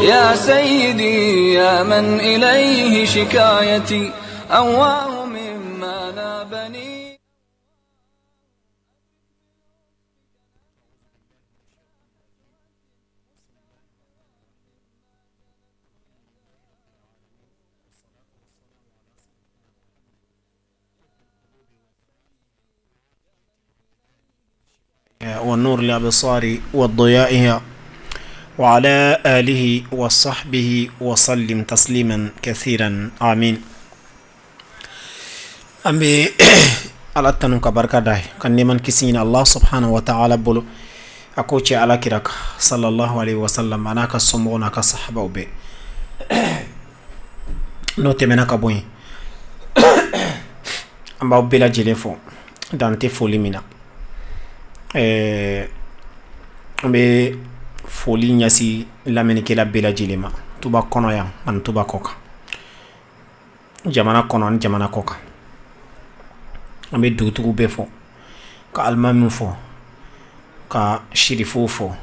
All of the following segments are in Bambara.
يا سيدي يا من إليه شكايتي أواه مما نابني. والنور لأبصار والضيائها وعلى آله وصحبه وسلم تسليما كثيرا آمين. أمي على التنوك بركة داي كان نمان كسين الله سبحانه وتعالى بلو أكوتي على كراك صلى الله عليه وسلم أناك الصمغون كصحبه وبي نوتي منك بوين أما بلا جلفو دانتي فولي منا mbe foli nyasi lamenikela bela jilema tuba kono ya man tuba koka jamana kono an jamana koka mbe dutugu befo ka almamu fo ka shirifu fo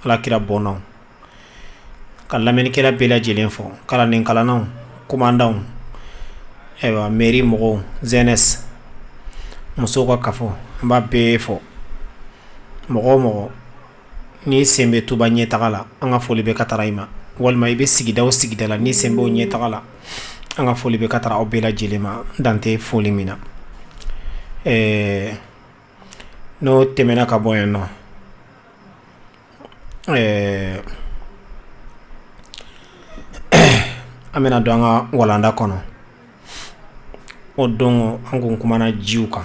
ala kira bono ka lamenikela bela jilen fo kala nin kala naw commandant ewa mairie mogo zenes musoka kafo mba befo mogo ni sembe tuba nye tagala anga foli be katara ima walma ibe sigida o sigida la ni sembe o nye tagala anga foli be katara o bela jilema dante foli mina no temena ka boyano amena do anga walanda kono o dongo angu kumana jiuka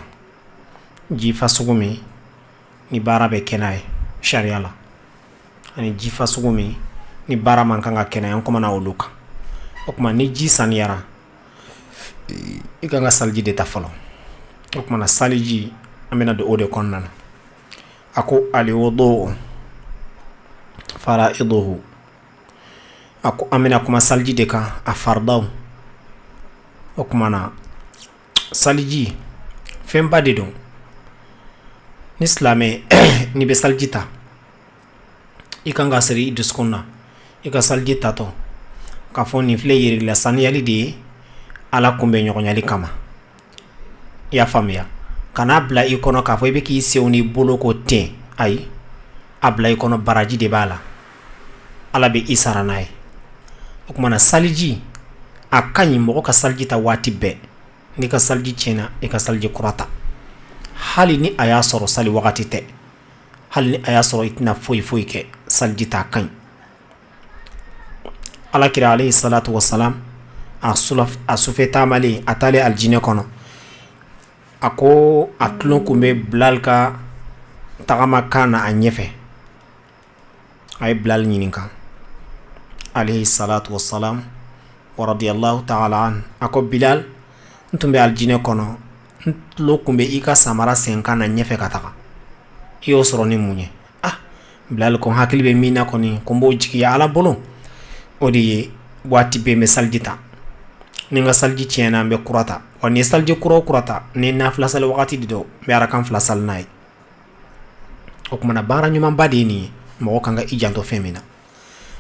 ji fasugumi ni bara be kenay sharia la ani jifa sugumi ni bara man kanga kenay an kuma na oluka okuma ni ji sanyara ikanga salji de tafalo okuma na salji amena do ode konnana ako ali wudu faraiduhu ako amena kuma salji de ka afardaw okuma na salji femba de don ni islame ni be saljita ikanga seri duskuna ika saljita to ka fo ni fle yiri la saniyali de ala kumbe nyogonyali kama ya famia kana bla ikono ka fo be ki sewni bolo ko te ay abla ikono baraji de bala ala be isara nay okuma salji akanyi mo ka saljita wati be ni ka salji chena ika salji kurata hali ni aya soro sali wakati te hali ni aya soro itina foi ke saljita kan ala kira alayhi salatu wassalam asufeta mali atale aljine kono ako atlon kumbe blalka tagama kana anyefe ay blal nyininka alayhi salatu wassalam wa radiyallahu ta'ala an ako bilal ntumbe aljine kono lo kumbe ika samara senka na nyefe kataka iyo soro ni munye bilal ko hakili be mina ko ni kombo jiki ya ala bolo odi wati be me saljita ni nga salji chena be kurata woni salji kurata ni nafla sal wakati dido be arakan fla sal nay okuma na bara nyuma bade ni mo kanga ijanto femina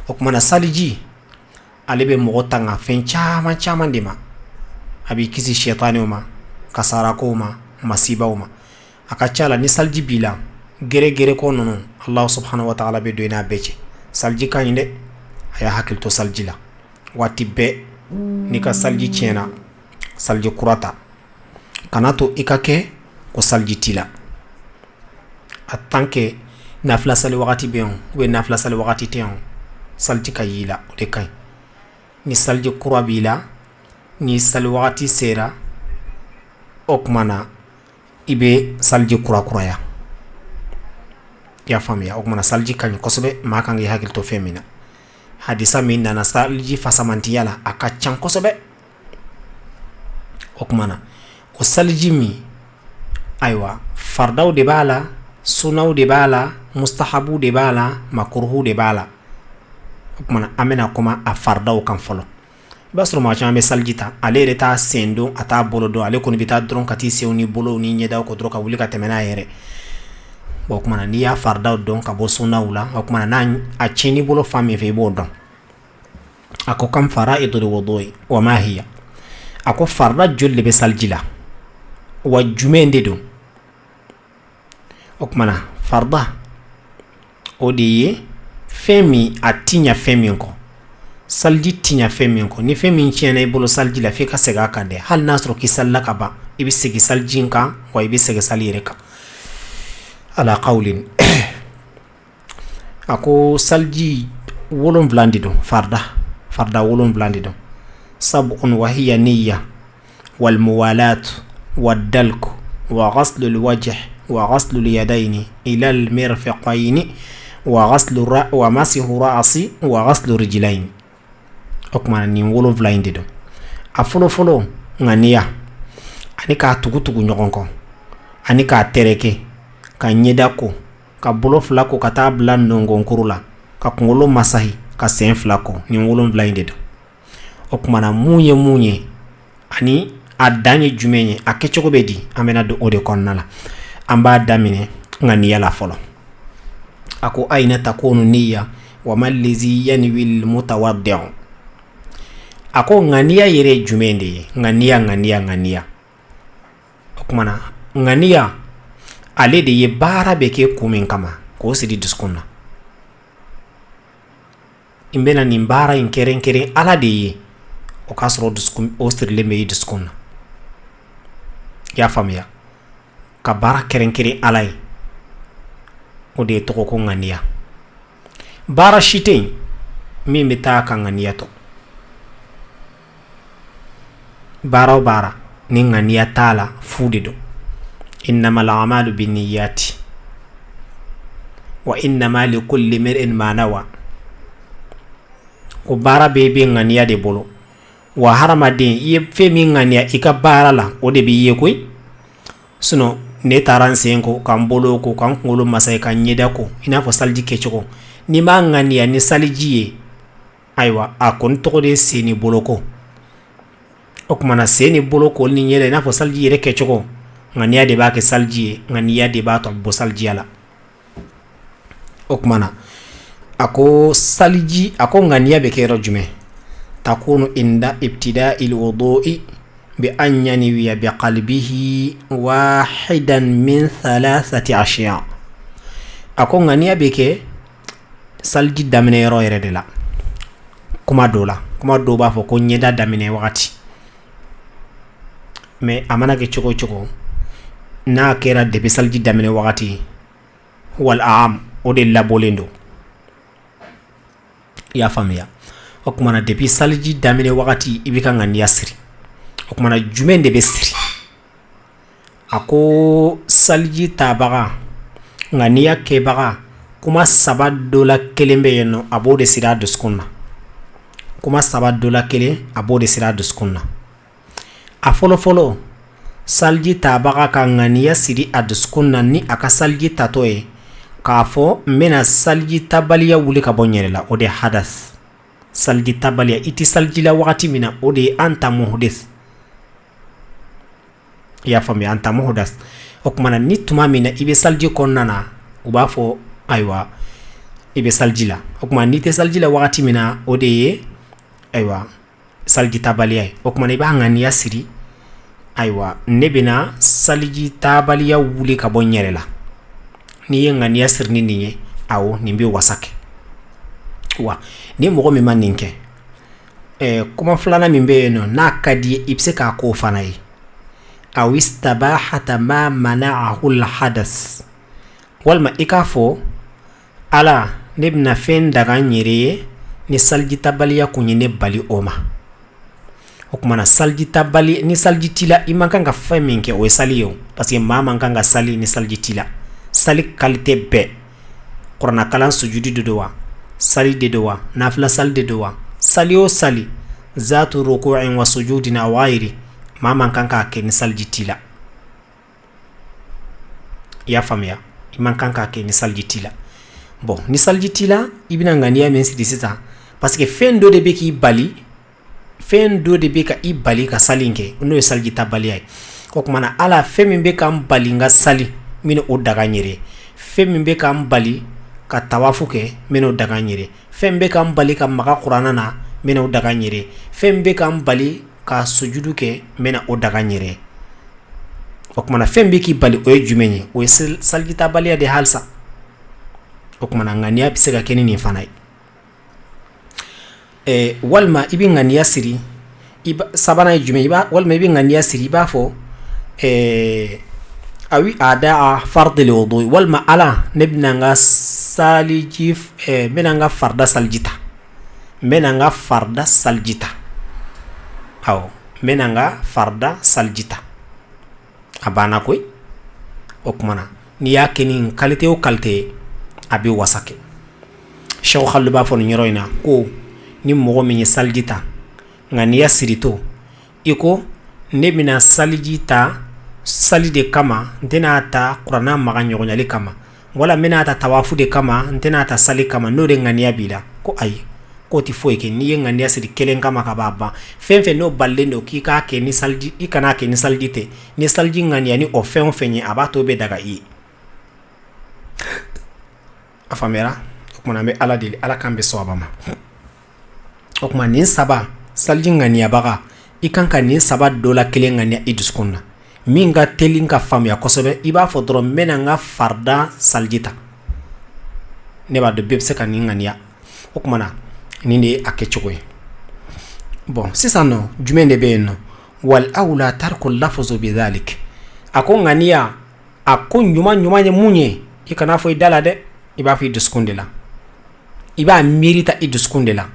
okuma na salji alebe mo tanga fen chama ndima abi kisi shetani uma kasara ko ma masiba uma akachala ni salji bila gere ko nono Allah subhanahu wa ta'ala be doina beche salji kanyinde aya hakil to salji la wati be ni ka salji chena salji kurata kanato ikake ko salji tila atanke nafla sali wakati be on we nafla sali wakati te on salji kayila de kay ni salji kurabila ni sali wakati sera okmana ibe salji kura ya famia okmana salji kanyi kosobe makangi hakil to femina hadisa minna na salji fasamanti yala akachan kosobe okmana o salji mi aywa fardaw de bala sunaw de bala mustahabu de bala makruhu de bala okmana amena kuma a fardaw kan folo basro ma chambe saljita ale reta sendo ata bolo do ale koni bita dron kati sewni bolo ni nyeda ko droka wuli ka temena yere o kumana n'i y'a fardaw dɔn ka bɔ sunnaw la o kumana n'a a tiɲɛn'i bolo fan min fɛ i b'o dɔn. A ko kam fara'idul wudu'i wa ma hiya, a ko farda joli de bɛ saliji la wa jumɛn de don. O kumana farda o de ye fɛn min a ti ɲa fɛn min kɔ, saliji ti ɲa fɛn min kɔ. Ni fɛn min tiɲɛna i bolo saliji la f'i ka segin a kan dɛ, hali n'a sɔrɔ k'i salila ka ban i bɛ segin saliji in kan wa i bɛ segin sali yɛrɛ kan. Ala qawlin a ko saliji 7 de don, farda 7 de don. Sab'un wa hiya niyya wal muwalat wad dalk wa ghasl al wajh wa ghasl al yadayn ila al mirfaqayn wa ghasl wa masihu ra'si wa ghasl rijlayn. O kumana ni 7 de don. A fɔlɔ ŋaniya ani k'a tugu ɲɔgɔn kɔ ani k'a tereke ka ɲɛda ko ka bolo 2 ko ka taa bila nɔngɔnkuru la ka kunkolo masahi ka sen 2 ko ni 7 de don. O kumana mun ye ani a dan ye jumɛn ye, a kɛcogo bɛ di, an bɛna don o de kɔnɔna la. An b'a daminɛ ŋaniya la fɔlɔ. A ko ayna takunu niyya wa ma allazi yanwi al mutawaddi'. A ko ŋaniya yɛrɛ ye jumɛn de ye? ŋaniya. O kumana ŋaniya ale de ye baara bɛ kɛ kun min kama k'o siri dusukun na. I bɛna nin baara in kɛrɛnkɛrɛn Ala de ye, o k'a sɔrɔ dusukun o sirilen bɛ i dusukun na. I y'a faamuya? Ka baara kɛrɛnkɛrɛn Ala ye, o de ye tɔgɔ ko ŋaniya. Baara si tɛ yen min bɛ taa ka ŋaniya to. Baara o baara ni ŋaniya t'a la fu de don. Innamal a'malu binniyati wa innama likulli imri'in ma nawa. Ko baara bɛɛ bɛ ŋaniya de bolo, wa hadamaden i ye fɛn min ŋaniya i ka baara la o de b'i ye koyi. Sinon ne taara n sen ko ka n bolo ko ka n kunkolo masayi ka n ɲɛda ko i n'a fɔ saliji kɛcogo, ni m'a ŋaniya ni saliji ye, ayiwa a kɔni tɔgɔ de ye sen ni bolo ko. O kumana sen ni bolo ko ni ɲɛda i n'a fɔ saliji yɛrɛ kɛcogo, ŋaniya de b'a kɛ saliji ye, ŋaniya de b'a to a bɛ bɔ salijiya la. O kumana a ko saliji, a ko ŋaniya bɛ kɛ yɔrɔ jumɛn? Takunu inda ibtida'il wudu'i bi an yanwiya bi qalbihi wahidan min 3 ashiya. A ko ŋaniya bɛ kɛ saliji daminɛ yɔrɔ yɛrɛ de la. Kuma dɔw b'a fɔ ko ɲɛda daminɛ wagati, mais a mana kɛ cogo cogo n'a kɛra depuis saliji daminɛ wagati wal a'am o de labɔlen don. I y'a faamuya? O kumana depuis saliji daminɛ wagati i bɛ ka ŋaniya siri. O kumana jumɛn de bɛ siri? A ko saliji tabaga, ŋaniya kɛbaga, kuma 3 dɔ la kelen bɛ yen nɔ a b'o de siri a dusukun na. Kuma 3 dɔ la kelen a b'o de siri a dusukun na. A fɔlɔ saliji tabaga ka ŋaniya siri a dusukun na ni a ka saliji tatɔ ye k'a fɔ n bɛna saliji tabaliya wuli ka bɔ n yɛrɛ la, o de ye hadas. Saliji tabaliya i tɛ saliji la wagati min na o de ye anta muhdis. I y'a faamuya? Anta muhdas. O kumana ni tuma min na i bɛ saliji kɔnɔna na u b'a fɔ ayiwa i bɛ saliji la. O kumana n'i tɛ saliji la wagati min na o de ye ayiwa saliji tabaliya ye. O kumana i b'a ŋaniya siri, ayiwa ne bɛna saliji tabaliya wuli ka bɔ n yɛrɛ la. N'i ye ŋaniya siri ni nin ye, awɔ nin bɛ wasa kɛ. Wa ni mɔgɔ min ma nin kɛ, kuma filanan min bɛ yen nɔ n'a ka di ye i bɛ se k'a k'o fana ye. Aw istabahata ma mana'ahu al-hadas. Walima i k'a fɔ Ala ne bɛna fɛn daga n yɛrɛ ye ni saliji tabaliya kun ye ne bali o ma. O kumana saliji tabali ni saliji t'i la i man kan ka fɛn min kɛ o ye sali ye o, parce que maa man kan ka sali ni saliji t'i la. Sali qualité bɛɛ, kuranɛ kalan sujudi de don wa, sali de don wa, nafila sali de don wa, sali o sali zatu ruku'in wa sujudin aw ghayri, maa man kan k'a kɛ ni saliji t'i la. I y'a faamuya? I man kan k'a kɛ ni saliji t'i la. Bon ni saliji t'i la i bɛna ŋaniya min siri sisan, parce que fɛn dɔ de bɛ k'i bali, fɛn dɔ de bɛ ka i bali ka sali kɛ n'o ye saliji tabaliya ye. O kumana Ala fɛn min bɛ ka n bali n ka sali min o daga n yɛrɛ, fɛn min bɛ k'an bali ka tawafu kɛ n bɛn'o daga n yɛrɛ fɛn min bɛ k'an bali ka maga kuranna na n bɛn'o daga n yɛrɛ fɛn min bɛ k'an bali ka sujudu kɛ n bɛna o daga n yɛrɛ o kumana fɛn bɛ k'i bali o ye jumɛn ye o ye salijitabaliya de halisa o kumana ŋaniya bɛ se ka kɛ ni nin fana ye walima i bɛ ŋaniya siri sabanan ye jumɛn walima i bɛ ŋaniya siri i b'a fɔ awi ada fardil wudu walima ala ne bɛna n ka saliji n bɛna n ka farda saliji ta n bɛna n ka farda saliji ta awɔ n bɛna n ka farda saliji ta a banna koyi o kumana n'i y'a kɛ ni kalite o kalite a bɛ wasa kɛ Sheikh Khalil b'a fɔ nin yɔrɔ in na ko ni mɔgɔ min ye saliji ta ŋaniya sirito i ko ne bɛna saliji ta sali de kama n tɛna ta kuranna maga ɲɔgɔnyali kama wala n bɛna ta tawafu de kama n tɛna ta sali kama n'o de ŋaniya b'i la ko ayi k'o tɛ foyi kɛ n'i ye ŋaniya siri kelen kama ka b'a ban fɛn fɛn n'o balilen don k'i k'a kɛ ni saliji i kana kɛ ni saliji tɛ ni saliji ŋaniya ni o fɛn o fɛn ye a b'a to bɛ daga i ye a faamuyara o kumana an bɛ ala deli ala k'an bɛ sawaba ma o kuma nin saba saliji ŋaniyabaga i kan ka nin saba dɔ la kelen ŋaniya i dusukun na min ka teli ka faamuya kosɛbɛ i b'a fɔ dɔrɔn n bɛna n ka farda saliji ta ne b'a dɔn bɛɛ bɛ se ka nin ŋaniya o kumana nin de ye a kɛcogo ye bon sisan nɔ jumɛn de bɛ yen nɔ wal awla tarku lafzu bi dhalik a ko ŋaniya a ko ɲuman ye mun ye i kana fɔ i da la dɛ i b'a fɔ i dusukun de la i b'a miiri ta i dusukun de la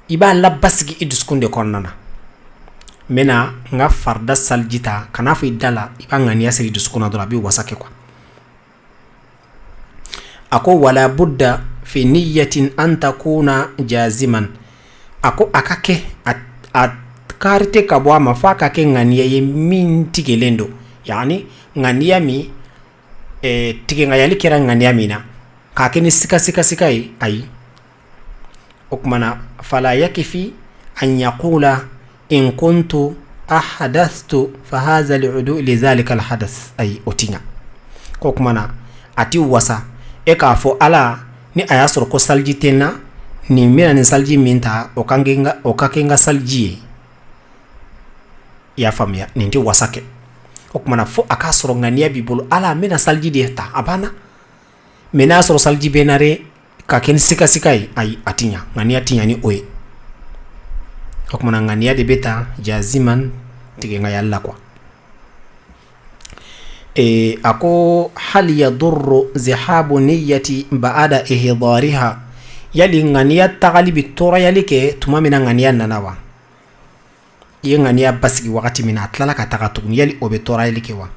i b'a labasigi i dusukun de kɔnɔna na n bɛna n ka farda saliji ta kana fɔ i da la i b'a ŋaniya siri dusukun na dɔrɔn a bɛ wasa kɛ quoi a ko wala budda fi niyyatin an takuna jaziman a ko a ka kɛ a karite ka bɔ a ma f'a ka kɛ ŋaniya ye min tigɛlen don yani ŋaniya min tigɛŋayali kɛra ŋaniya min na k'a kɛ ni sika ye ayi o kumana fala yakifi an yaqula in kuntu ahadathtu fa hadha al'udu li dhalika alhadath ay otinya ko kumana ati wasa e k'a fɔ ala ni a y'a sɔrɔ ko salji tɛ n na nin bɛna nin salji min ta o ka kɛ n ka salji ye i y'a faamuya nin tɛ wasa kɛ o kumana fo a k'a sɔrɔ ŋaniya b'i bolo ala n bɛna salji de ta a banna mɛ n'a y'a sɔrɔ salji bɛ n na de ka kɛ ni sika ye ayi a ti ɲa ŋaniya ti ɲa ni o ye o kumana ŋaniya de bɛ ta jaziman tigɛŋayali la quoi a ko hal yadurru zihabu niyyati ba'ada ihdariha yali ŋaniya tagali bi tɔɔrɔyali kɛ tuma min na ŋaniya nana wa i ye ŋaniya basigi wagati min na a tilala ka taga tuguni yali o bɛ tɔɔrɔyali kɛ wa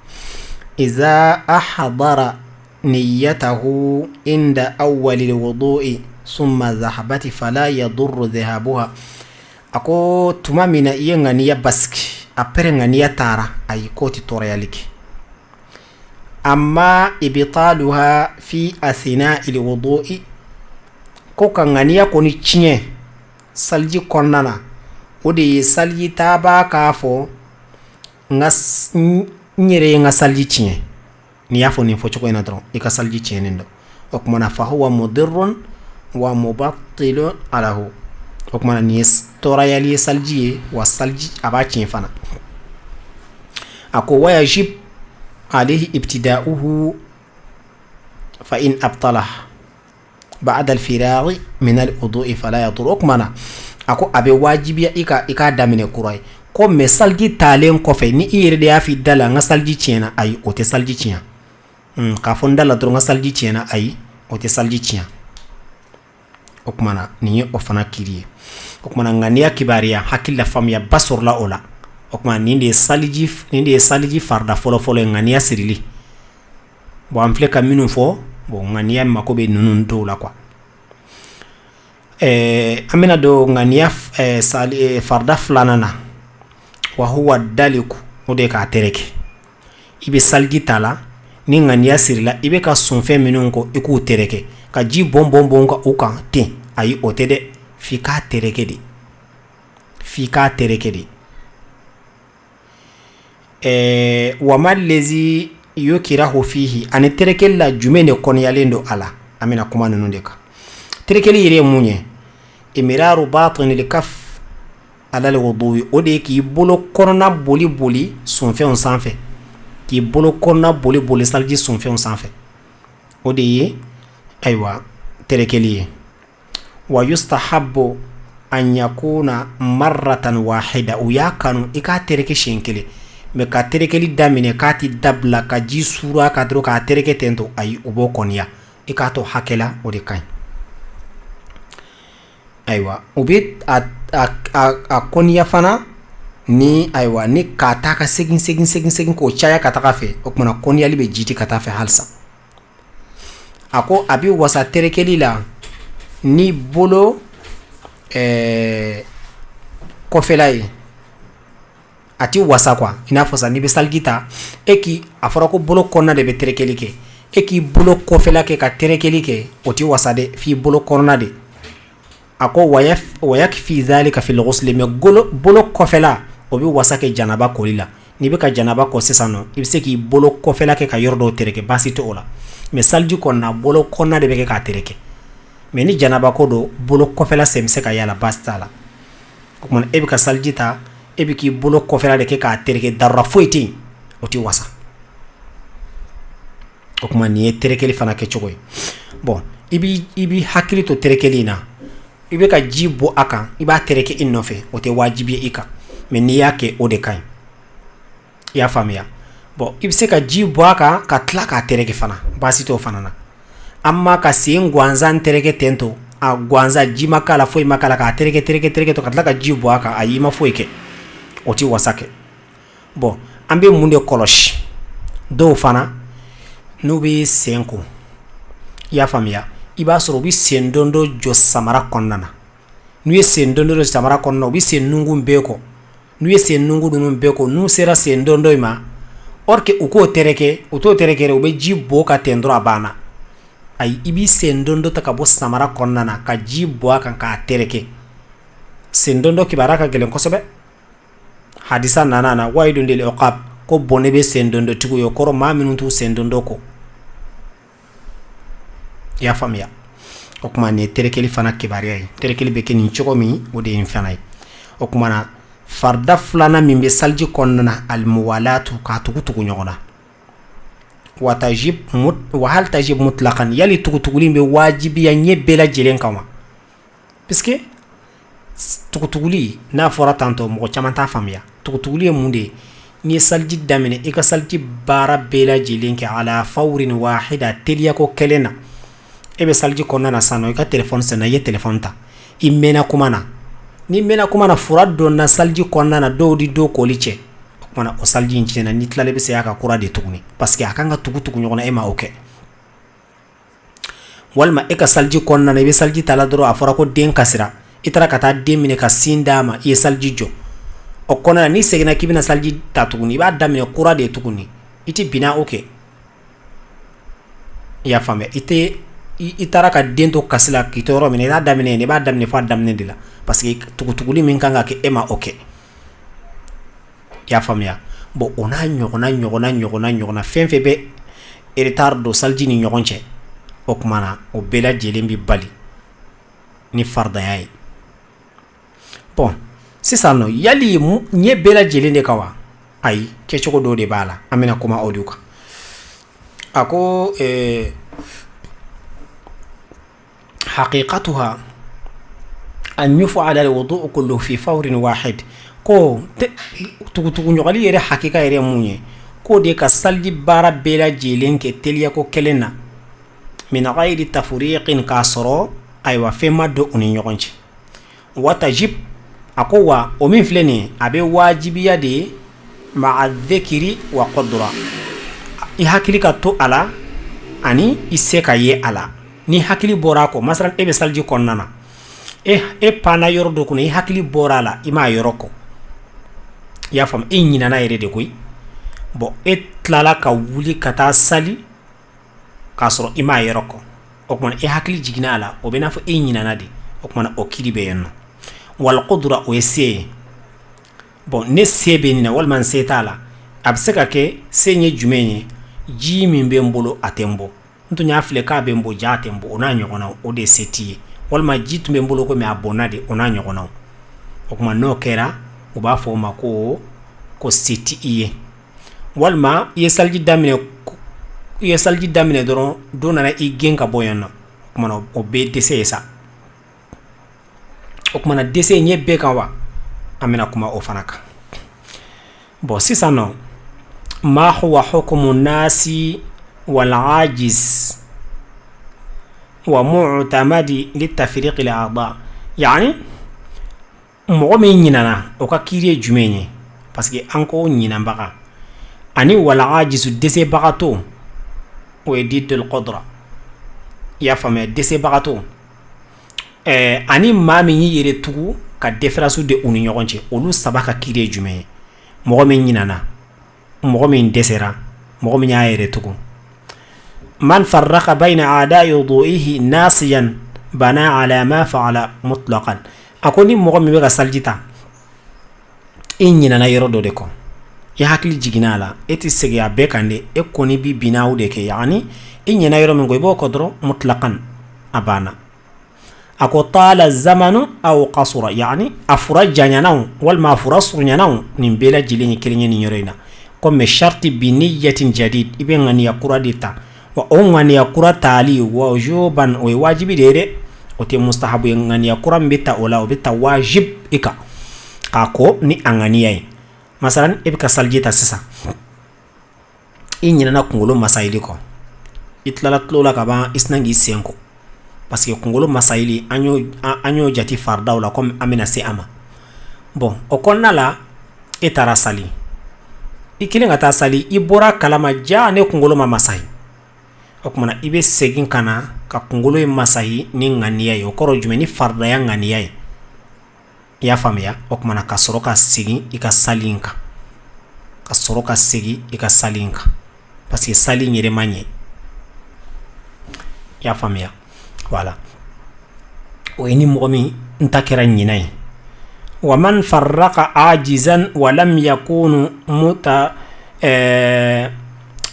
iza ahdara niyyatahu inda awwali alwudu'i summa dhahabati fala yadurru dhahabuha a ko tuma min na i ye ŋaniya basigi après ŋaniya taara ayi k'o tɛ tɔɔrɔyali kɛ amma ibtaluha fi athna'i alwudu'i ko ka ŋaniya kɔni tiɲɛ salji kɔnɔna na o de ye salji taaba k'a fɔ n yɛrɛ ye n ka salji tiɲɛ n'i y'a fɔ nin fɔcogo in na dɔrɔn i ka salji tiɲɛnen don o kumana fa huwa mudirrun wa mubattilun alahu o kumana nin ye tɔɔrɔyali ye salji ye wa salji a b'a tiɲɛ fana a ko wa yajib alayhi ibtida'uhu fa in abtalah ba'da al-firaghi min al-wudu'i fala yadur o kumana a ko a bɛ wajibiya i k'a daminɛ kura ye ko mɛ salji taalen kɔfɛ ni i yɛrɛ de y'a f'i da la n ka salji tiɲɛna ayi o tɛ salji tiɲɛ k'a fɔ n da la dɔrɔn n ka salji tiɲɛna ayi o tɛ salji tiɲɛ o kumana nin ye o fana kiri ye o kumana ŋaniya kibariya hakili la faamuyaba sɔrɔla o la o kumana nin de ye saliji farida fɔlɔfɔlɔ ye ŋaniya sirili bon an filɛ ka minnu fɔ bon ŋaniya mako bɛ ninnu dɔw la quoi an bɛna don ŋaniya farida filanan na wa huwa daliku o de k'a tereke i bɛ saliji ta la ni ŋaniya sirila i bɛ ka sɔnfɛn minnu kɔ i k'u tereke ka ji bɔn ka u kan ten ayi o tɛ dɛ f'i k'a tereke de wama lezi yukirahu fihi ani terekeli la jume ne koniyalen do ala amina kuma nunu de kan terekeli yere munye imiraru batin likaf ala alwudu o de ki bolo korona boli boli sunfɛnw sanfɛ k'i bolo korona boli boli salji sunfɛnw sanfɛ o de ye aywa terekeli ye wa yustahabbu an yakuna marratan wahida u y'a kanu i k'a tereke siɲɛ kelen mɛ ka terekeli daminɛ k'a ti dabila ka ji sura ka dɔrɔn k'a tereke ten to ayi o b'o kɔniya i k'a to hakɛ la o de ka ɲi ayiwa u bɛ a kɔniya fana ni ayiwa ni k'a ta ka segin k'o caya ka taga fɛ o kumana kɔniyali bɛ jiti ka taa fɛ halisa a ko a bɛ wasa terekeli la ni bolo kɔfɛla ye a ti wasa quoi i n'a fɔ sa n'i bɛ saliji ta a fɔra ko bolo kɔnɔna de bɛ terekeli kɛ e k'i bolo kɔfɛla kɛ ka terekeli kɛ o ti wasa dɛ f'i bolo kɔnɔna de a ko wayakfi dhalika fil ghusl mais bolo kɔfɛla o bɛ wasa kɛ janaba koli la n'i bɛ ka janaba kɔ sisan nɔ i bɛ se k'i bolo kɔfɛla kɛ ka yɔrɔ dɔw tereke baasi tɛ o la mais saliji kɔnɔna bolo kɔnɔna de bɛ kɛ k'a tereke mais ni janaba ko do bolo kɔfɛla sen bɛ se ka yala baasi t'a la o kumana e bɛ ka saliji ta e bɛ k'i bolo kɔfɛla de kɛ k'a tereke darura foyi tɛ yen o ti wasa o kuma nin ye terekeli fana kɛ cogo ye bon i bi hakili to terekeli in na i bɛ ka ji bɔ a kan i b'a tereke i nɔfɛ o tɛ wajibi ye i kan mais n'i y'a kɛ o de ka ɲi i y'a faamuya bon i bɛ se ka ji bɔ a kan ka tila k'a tereke fana baasi t'o fana na amma ka sen gansan tereke ten to a gansan ji ma k'a la foyi ma k'a la k'a tereke to ka tila ka ji bɔ a kan ayi i ma foyi kɛ o ti wasa kɛ bon an bɛ mun de kɔlɔsi dɔw fana n'u bɛ sen ko i y'a faamuya i b'a sɔrɔ u bɛ sen don dɔ jɔ samara kɔnɔna na n'u ye sen don dɔ jɔ samara kɔnɔna na u bɛ sen nungun bɛɛ kɔ n'u ye sen nungun ninnu bɛɛ kɔ n'u sera sen don dɔ in ma or que u k'o tereke u t'o tereke dɛ u bɛ ji bɔ ka ten dɔrɔn a banna ayi i b'i sen don dɔ ta ka bɔ samara kɔnɔna na ka ji bɔ a kan k'a tereke sen don dɔ kibaruya ka gɛlɛn kosɛbɛ hadisa nana na wahidun lil uqab ko bɔnɛ bɛ sen don dɔ tigiw ye o kɔrɔ maa minnu t'u sen don dɔ kɔ i y'a faamuya o kuma nin ye terekeli fana kibaruya ye terekeli bɛ kɛ nin cogo min o de ye n fana ye o kuma na farida filanan min bɛ saliji kɔnɔna na almuwalatu k'a tugu ɲɔgɔn na wa hal tajib mutlaqan yali tugutuguli bɛ wajibiya ɲɛ bɛɛ lajɛlen kan wa puisque tugutuguli n'a fɔra tantɔ mɔgɔ caman t'a faamuya tugutuguli ye mun de ye n'i ye saliji daminɛ i ka saliji baara bɛɛ lajɛlen kɛ ala fawrin wahida teliya ko kelen na e bɛ saliji kɔnɔna na sisan nɔ i ka telefɔni senna i ye telefɔni ta i mɛnna kuma na ni mɛnna kuma na fura donna saliji kɔnɔna na dɔw di dɔw koli cɛ o kumana o saliji in tiɲɛna ni tilalen bɛ se a ka kura de tuguni parce que a kan ka tugu ɲɔgɔn na e ma o kɛ walima e ka saliji kɔnɔna na i bɛ saliji ta la dɔrɔn a fɔra ko den kasira i taara ka taa den minɛ ka sin d'a ma i ye saliji jɔ o kɔnɔna na n'i seginna k'i bɛna saliji ta tuguni i b'a daminɛ kura de tuguni i tɛ binna o kɛ i y'a faamuya i taara ka den to kasi la k'i to yɔrɔ min na i t'a daminɛ yen i b'a daminɛ fo a daminɛ de la parce que tugutuguli min kan ka kɛ e ma o kɛ i y'a faamuya bon o n'a ɲɔgɔnna fɛn fɛn bɛ retard don saliji ni ɲɔgɔn cɛ o kuma na o bɛɛ lajɛlen bɛ bali ni faridaya ye bon sisan nɔ yali ɲɛ bɛɛ lajɛlen de kan wa ayi kɛcogo dɔw de b'a la an bɛna kuma o de kan a ko حقيقتها أن يفعل الوضوء كله في فور واحد ko tugutugu ɲɔgɔli yɛrɛ hakika yɛrɛ mun ye ko de ka salji baara bɛɛ lajɛlen kɛ teliya ko kelen na min ghayri tafriqin k'a sɔrɔ ayiwa fɛn ma don u ni ɲɔgɔn cɛ wa tajib a ko wa o min filɛ nin ye a bɛ wajibiya de ma'a dhikri wa qadra i hakili ka to a la ani i se ka ye a la ni hakili bɔra a kɔ masalan e bɛ saliji kɔnɔna na e panna yɔrɔ dɔ kɔnɔ i hakili bɔra a la i m'a yɔrɔ kɔ i y'a faamu e ɲinana yɛrɛ de koyi bon e tilala ka wuli ka taa sali k'a sɔrɔ i m'a yɔrɔ kɔ o kumana e hakili jiginna a la o bɛ n'a fɔ e ɲinana de o kumana o kiri bɛ yen nɔ wal qudra o ye se ye bon ne se bɛ nin na walima n se t'a la a bɛ se ka kɛ se ye jumɛn ye ji min bɛ n bolo a tɛ n bɔ n tun y'a filɛ k'a bɛ n bɔ ja a tɛ n bɔ o n'a ɲɔgɔnnaw o de se t'i ye walima ji tun bɛ n bolo komi a bɔnna de o n'a ɲɔgɔnnaw o tuma n'o kɛra u b'a fɔ o ma ko se ti i ye walima i ye saliji daminɛ dɔrɔn don nana i gɛn ka bɔ yan nɔ o tuma o bɛ dɛsɛ ye sa o tuma na dɛsɛ ɲɛ bɛɛ kan wa an bɛna kuma o fana kan bon sisan nɔ ma huwa hukmu nasi wal ajiz wa mu'tamadi litafriq al a'dha yani mɔgɔ min ɲinana o ka kiiri ye jumɛn ye parce que an ko ɲinanbaga ani wal ajiz dɛsɛbagatɔ o ye diddul qudra i y'a faamuya dɛsɛbagatɔ ani maa min y'i yɛrɛ tugu ka différence de u ni ɲɔgɔn cɛ olu saba ka kiiri ye jumɛn ye mɔgɔ min ɲinana mɔgɔ min dɛsɛra mɔgɔ min y'a yɛrɛ tugu man farraqa bayna a'da'i wudu'ihi nasiyan bana ala ma fa'ala mutlaqan a ko ni mɔgɔ min bɛ ka salji ta i ɲinana yɔrɔ dɔ de kɔ i hakili jiginna a la e tɛ segin a bɛɛ kan dɛ e kɔni bɛ binaw de kɛ yani i ɲinana yɔrɔ min kɔ i b'o kɔ dɔrɔn mutlaqan a banna a ko taala zamanu aw qasura yani a fura janyanaw walima a fura surunyanaw nin bɛɛ lajɛlen ye kelen ye nin yɔrɔ in na comme sharti bi niyatin jadid i bɛ ŋaniya kura de ta wa o ŋaniya kura tali wajiban o ye wajibi de ye dɛ o tɛ mustahabu ye ŋaniya kura min bɛ ta o la o bɛ ta wajib i kan k'a ko ni a ŋaniya ye masalan e bɛ ka saliji ta sisan i ɲinana kunkolo masayili kɔ i tilala tulo la ka ban i sina k'i sen kɔ parce que kunkolo masayili an y'o jati faridaw la comme an bɛna se a ma bon o kɔnɔna la e taara sali i kelen ka taa sali i bɔra kalama ja ne kunkolo ma masayi o kumana i bɛ segin ka na ka kunkolo in masayi ni ŋaniya ye o kɔrɔ jumɛn ni faridaya ŋaniya ye i y'a faamuya o kumana ka sɔrɔ ka segin i ka sali in kan ka sɔrɔ ka segin i ka sali in kan parce que sali in yɛrɛ ma ɲɛ i y'a faamuya voilà o ye ni mɔgɔ min n ta kɛra ɲinan ye wa man farraqa ajizan wa lam yakunu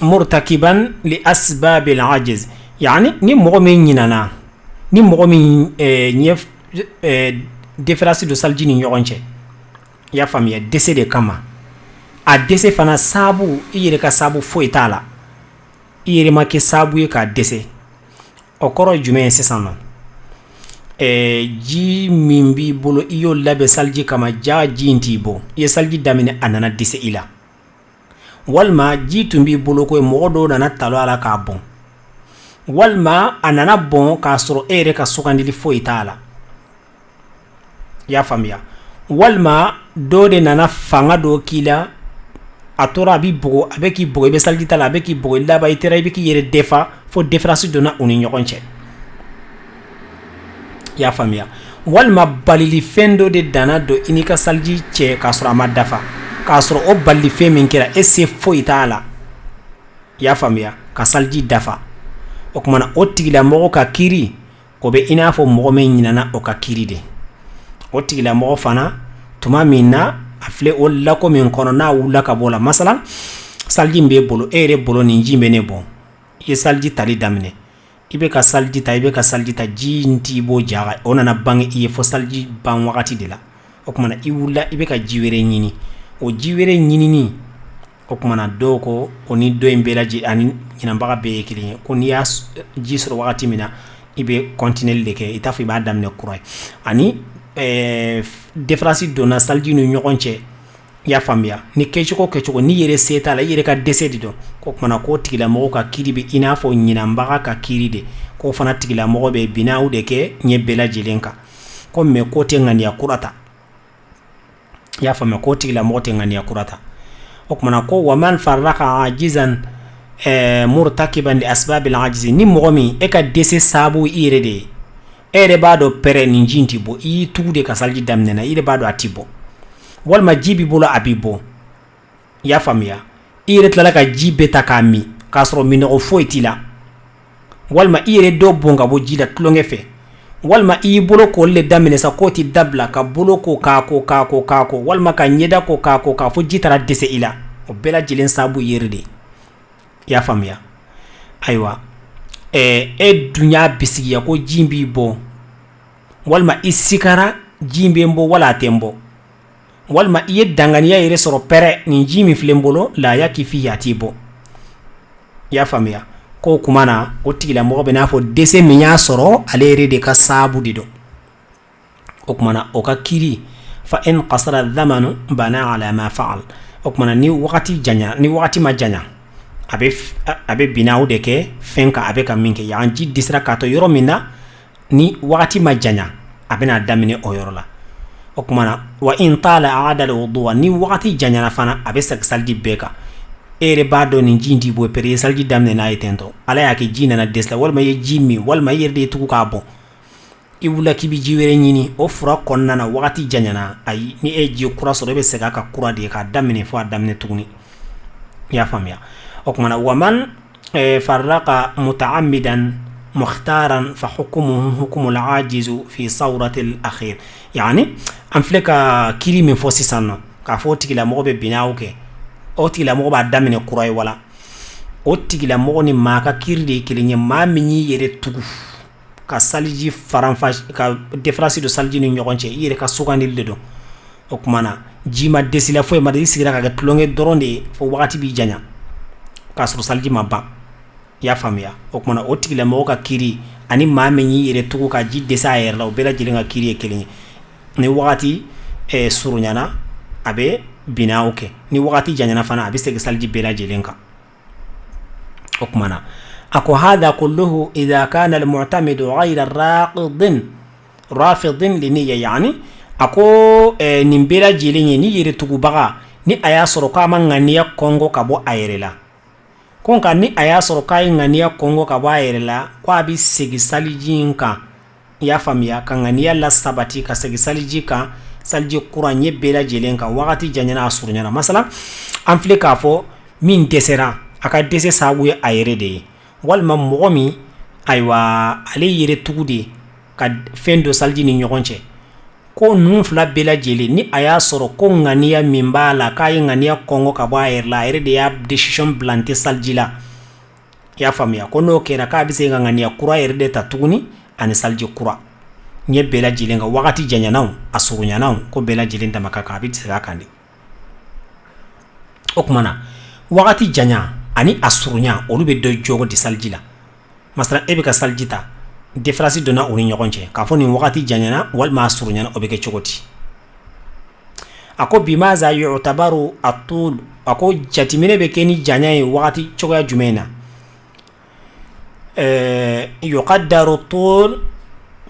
murtakiban li asbab al ajiz yani ni mɔgɔ min ɲinana ni mɔgɔ min différence de salji ni ɲɔgɔn cɛ i y'a faamuya dɛsɛ de kama a dɛsɛ fana sababu i yɛrɛ ka sababu foyi t'a la i yɛrɛ ma kɛ sababu ye k'a dɛsɛ o kɔrɔ ye jumɛn ye sisan nɔ ji min b'i bolo i y'o labɛn salji kama ja ji in t'i bɔ i ye salji daminɛ a nana dɛsɛ i la walima ji tun b'i bolo ko mɔgɔ dɔw nana talo a la k'a bɔn walima a nana bɔn k'a sɔrɔ e yɛrɛ ka sugandili foyi t'a la i y'a faamuya walima dɔ de nana fanga dɔ k'i la a tora a bɛ bugo a bɛ k'i bugo i bɛ salji ta la a bɛ k'i bugo i laban i tera i bɛ k'i yɛrɛ dɛfa fo différence donna u ni ɲɔgɔn cɛ i y'a faamuya walima balilifɛn dɔ de danna don i n'i ka salji cɛ k'a sɔrɔ a ma dafa k'a sɔrɔ o balilifɛn min kɛra e se foyi t'a la i y'a faamuya ka salji dafa o kumana o tigilamɔgɔ ka kiiri o bɛ i n'a fɔ mɔgɔ min ɲinana o ka kiiri de o tigilamɔgɔ fana tuma min na a filɛ o lako min kɔnɔ n'a wulila ka bɔ la masalan salji min b'e bolo e yɛrɛ bolo nin ji bɛ ne bɔ i ye salji tali daminɛ i bɛ ka salji ta ji in t'i bɔ jaga o nana bange i ye fo salji ban wagati de la o kumana i wulila i bɛ ka ji wɛrɛ ɲini o ji wɛrɛ ɲinini o kumana dɔw ko o ni dɔ in bɛɛ lajɛlen ani ɲinanbaga bɛɛ ye kelen ye ko n'i y'a ji sɔrɔ wagati min na i bɛ continuer de kɛ i t'a fɔ i b'a daminɛ kura ye ani différence donna salji ni ɲɔgɔn cɛ i y'a faamuya ni kɛcogo n'i yɛrɛ se t'a la i yɛrɛ ka dɛsɛ de dɔn o kumana k'o tigilamɔgɔ ka kiiri bɛ i n'a fɔ ɲinanbaga ka kiiri de k'o fana tigilamɔgɔ bɛ binaw de kɛ ɲɛ bɛɛ lajɛlen kan ko mais k'o tɛ ŋaniya kura ta i y'a faamuya k'o tigilamɔgɔ tɛ ŋaniya kura ta o kumana ko wa man farraqa ajizan murtakiban li asbabil ajiz ni mɔgɔ min e ka dɛsɛ sababu i yɛrɛ de ye e yɛrɛ b'a dɔn pɛrɛ nin ji in t'i bɔ i y'i tugu de ka salji daminɛna i yɛrɛ b'a dɔn a t'i bɔ walima ji b'i bolo a b'i bɔ i y'a faamuya i yɛrɛ tilala ka ji bɛɛ ta k'a min k'a sɔrɔ minɔgɔ foyi t'i la walima i yɛrɛ dɔ bɔn ka bɔ ji la tulonkɛ fɛ walima i y'i bolo k'olu le daminɛ sa k'o t'i dabila ka bolo ko k'a ko walima ka ɲɛda ko k'a fɔ ji taara dɛsɛ i la o bɛɛ lajɛlen sababu i yɛrɛ de y'a faamuya ayiwa dunya bisigiya ko ji b'i bɔ walima i sikara ji bɛ n bɔ wala a tɛ n bɔ walima i ye danganiya yɛrɛ sɔrɔ pɛrɛ nin ji min filɛ n bolo la ya k'i fi a t'i bɔ y'a faamuya ko kuma na o tigilamɔgɔ bɛ n'a fɔ dɛsɛ min y'a sɔrɔ ale yɛrɛ de ka saabu de don o kuma na o ka kiiri fa in qasara dhamanu bana ala ma fa'al o kuma na ni wagati ma janya a bɛ binaaw de kɛ fɛn kan a bɛ ka min kɛ yan ji disira k'a to yɔrɔ min na ni wagati ma janya a bɛna daminɛ o yɔrɔ la o kuma na wa in taala aada al-wudu ni wagati janyana fana a bɛ segin saliji bɛɛ kan e yɛrɛ b'a dɔn nin ji in t'i bɔ pere saliji daminɛ n'a ye tentɔ ala y'a kɛ ji nana dɛsɛ walima i ye ji min walima i yɛrɛ de ye tugu k'a bɔn i wulila k'i bɛ ji wɛrɛ ɲini o fura kɔnɔna na wagati janyana ayi ni e ye ji kura sɔrɔ e bɛ segin a kan kura de ye k'a daminɛ fo a daminɛ tuguni i y'a faamuya o kuma na waman farraqa mutaammidan mukhtaran fa hukmuhu hukmul ajizu fi sawrati al-akhir yani an filɛ ka kiiri min fɔ sisan nɔ k'a fɔ o tigilamɔgɔ bɛ binaaw kɛ o tigilamɔgɔ b'a daminɛ kura ye wala o tigilamɔgɔ ni maa ka kiiri de ye kelen ye maa min y'i yɛrɛ tugu ka saliji faranfa ka différence don saliji ni ɲɔgɔn cɛ i yɛrɛ ka sugandili de don o kuma na ji ma dɛsɛ la foyi ma i sigira ka kɛ tulonkɛ dɔrɔn de ye fo wagati b'i janya k'a sɔrɔ saliji ma ban i y'a faamuya o kuma na o tigilamɔgɔ ka kiiri ani maa min y'i yɛrɛ tugu ka ji dɛsɛ a yɛrɛ la o bɛɛ lajɛlen ka kiiri ye kelen ye ni wagati surunyana a bɛ binaaw kɛ ni wagati janyana fana a bɛ segin saliji bɛɛ lajɛlen kan o kuma na a ko hada kulluhu idha kana al-mu'tamidu ghayra rafidin li niyya yani a ko nin bɛɛ lajɛlen ye ni yɛrɛ tugubaga ni a y'a sɔrɔ k'a ma ŋaniya kɔngɔ ka bɔ a yɛrɛ la ko nka ni a y'a sɔrɔ k'a ye ŋaniya kɔngɔ ka bɔ a yɛrɛ la ko a bɛ segin saliji in kan i y'a faamuya ka ŋaniya la sabati ka segin saliji kan saliji kura ɲɛ bɛɛ lajɛlen kan wagati janyana a surunyana masala an filɛ k'a fɔ min dɛsɛra a ka dɛsɛ sababu ye a yɛrɛ de ye walima mɔgɔ min ayiwa ale yɛrɛ tugu de ka fɛn dɔ saliji ni ɲɔgɔn cɛ ko ninnu fila bɛɛ lajɛlen ni a y'a sɔrɔ ko ŋaniya min b'a la k'a ye ŋaniya kɔngɔ ka bɔ a yɛrɛ la a yɛrɛ de y'a décision bila n tɛ saliji la i y'a faamuya ko n'o kɛra k'a bɛ se ka ŋaniya kura yɛrɛ de ta tuguni ani saliji kura ɲɛ bɛɛ lajɛlen kan wagati janyanaw a surunyanaw ko bɛɛ lajɛlen dama ka kan a bɛ segin a kan de o kuma na wagati janya ani a surunya olu bɛ dɔ jogo di saliji la masala e bɛ ka saliji ta différence donna u ni ɲɔgɔn cɛ k'a fɔ nin wagati janyana walima a surunyana o bɛ kɛ cogo di a ko bimaza yu'tabaru at-tul a ko jateminɛ bɛ kɛ ni janya ye wagati cogoya jumɛn na yuqaddaru at-tul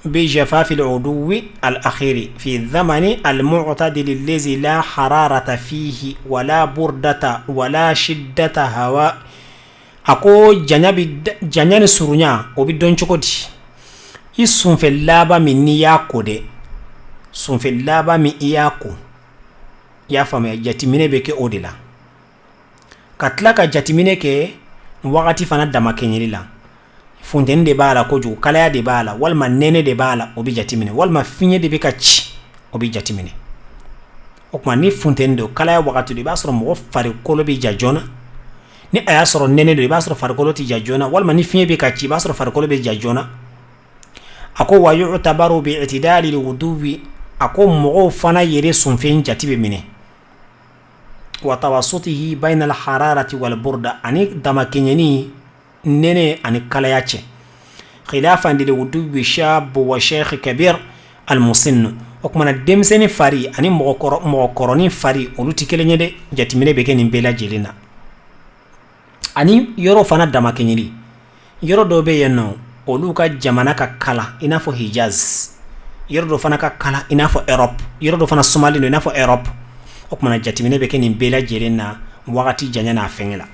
بجفاف العضو الأخير في الزمن المعتدل الذي لا حرارة فيه ولا بردة ولا شدة هواء أكو جنيان سرنيا وبدون شكوتي يسون في اللابا من نياكو دي سون في اللابا من إياكو يا فامي جاتميني بكي أودلا كتلاك جاتميني كي وقتي فانا دمكيني لا fontaine de b'a la kojugu kalaya de b'a la walima nɛnɛ de b'a la o bɛ jateminɛ walima fiɲɛ de bɛ ka ci o bɛ jateminɛ o kuma ni fontaine do kalaya wagati do i b'a sɔrɔ mɔgɔ farikolo bɛ ja joona ni a y'a sɔrɔ nɛnɛ do i b'a sɔrɔ farikolo tɛ ja joona walima ni fiɲɛ bɛ ka ci i b'a sɔrɔ farikolo bɛ ja joona a ko wa yu'tabaru bi i'tidali al-wudu'i a ko mɔgɔw fana yɛrɛ sunfɛn jati bɛ minɛ wa tawassutihi bayna al-hararati wal burda ani damakɛɲɛni nene ani kalaya cɛ khilafan lil wudu'i shab wa shaykh kabir al musinn o kuma na denmisɛnnin fari ani mɔgɔkɔrɔnin fari olu tɛ kelen ye dɛ jateminɛ bɛ kɛ nin bɛɛ lajɛlen na ani yɔrɔ fana damakɛɲɛli yɔrɔ dɔ bɛ yen nɔ olu ka jamana ka kala i n'a fɔ Hijaz yɔrɔ dɔ fana ka kala i n'a fɔ Europe yɔrɔ dɔ fana sumalen don i n'a fɔ Europe o kuma na jateminɛ bɛ kɛ nin bɛɛ lajɛlen na wagati janya n'a fɛngɛ la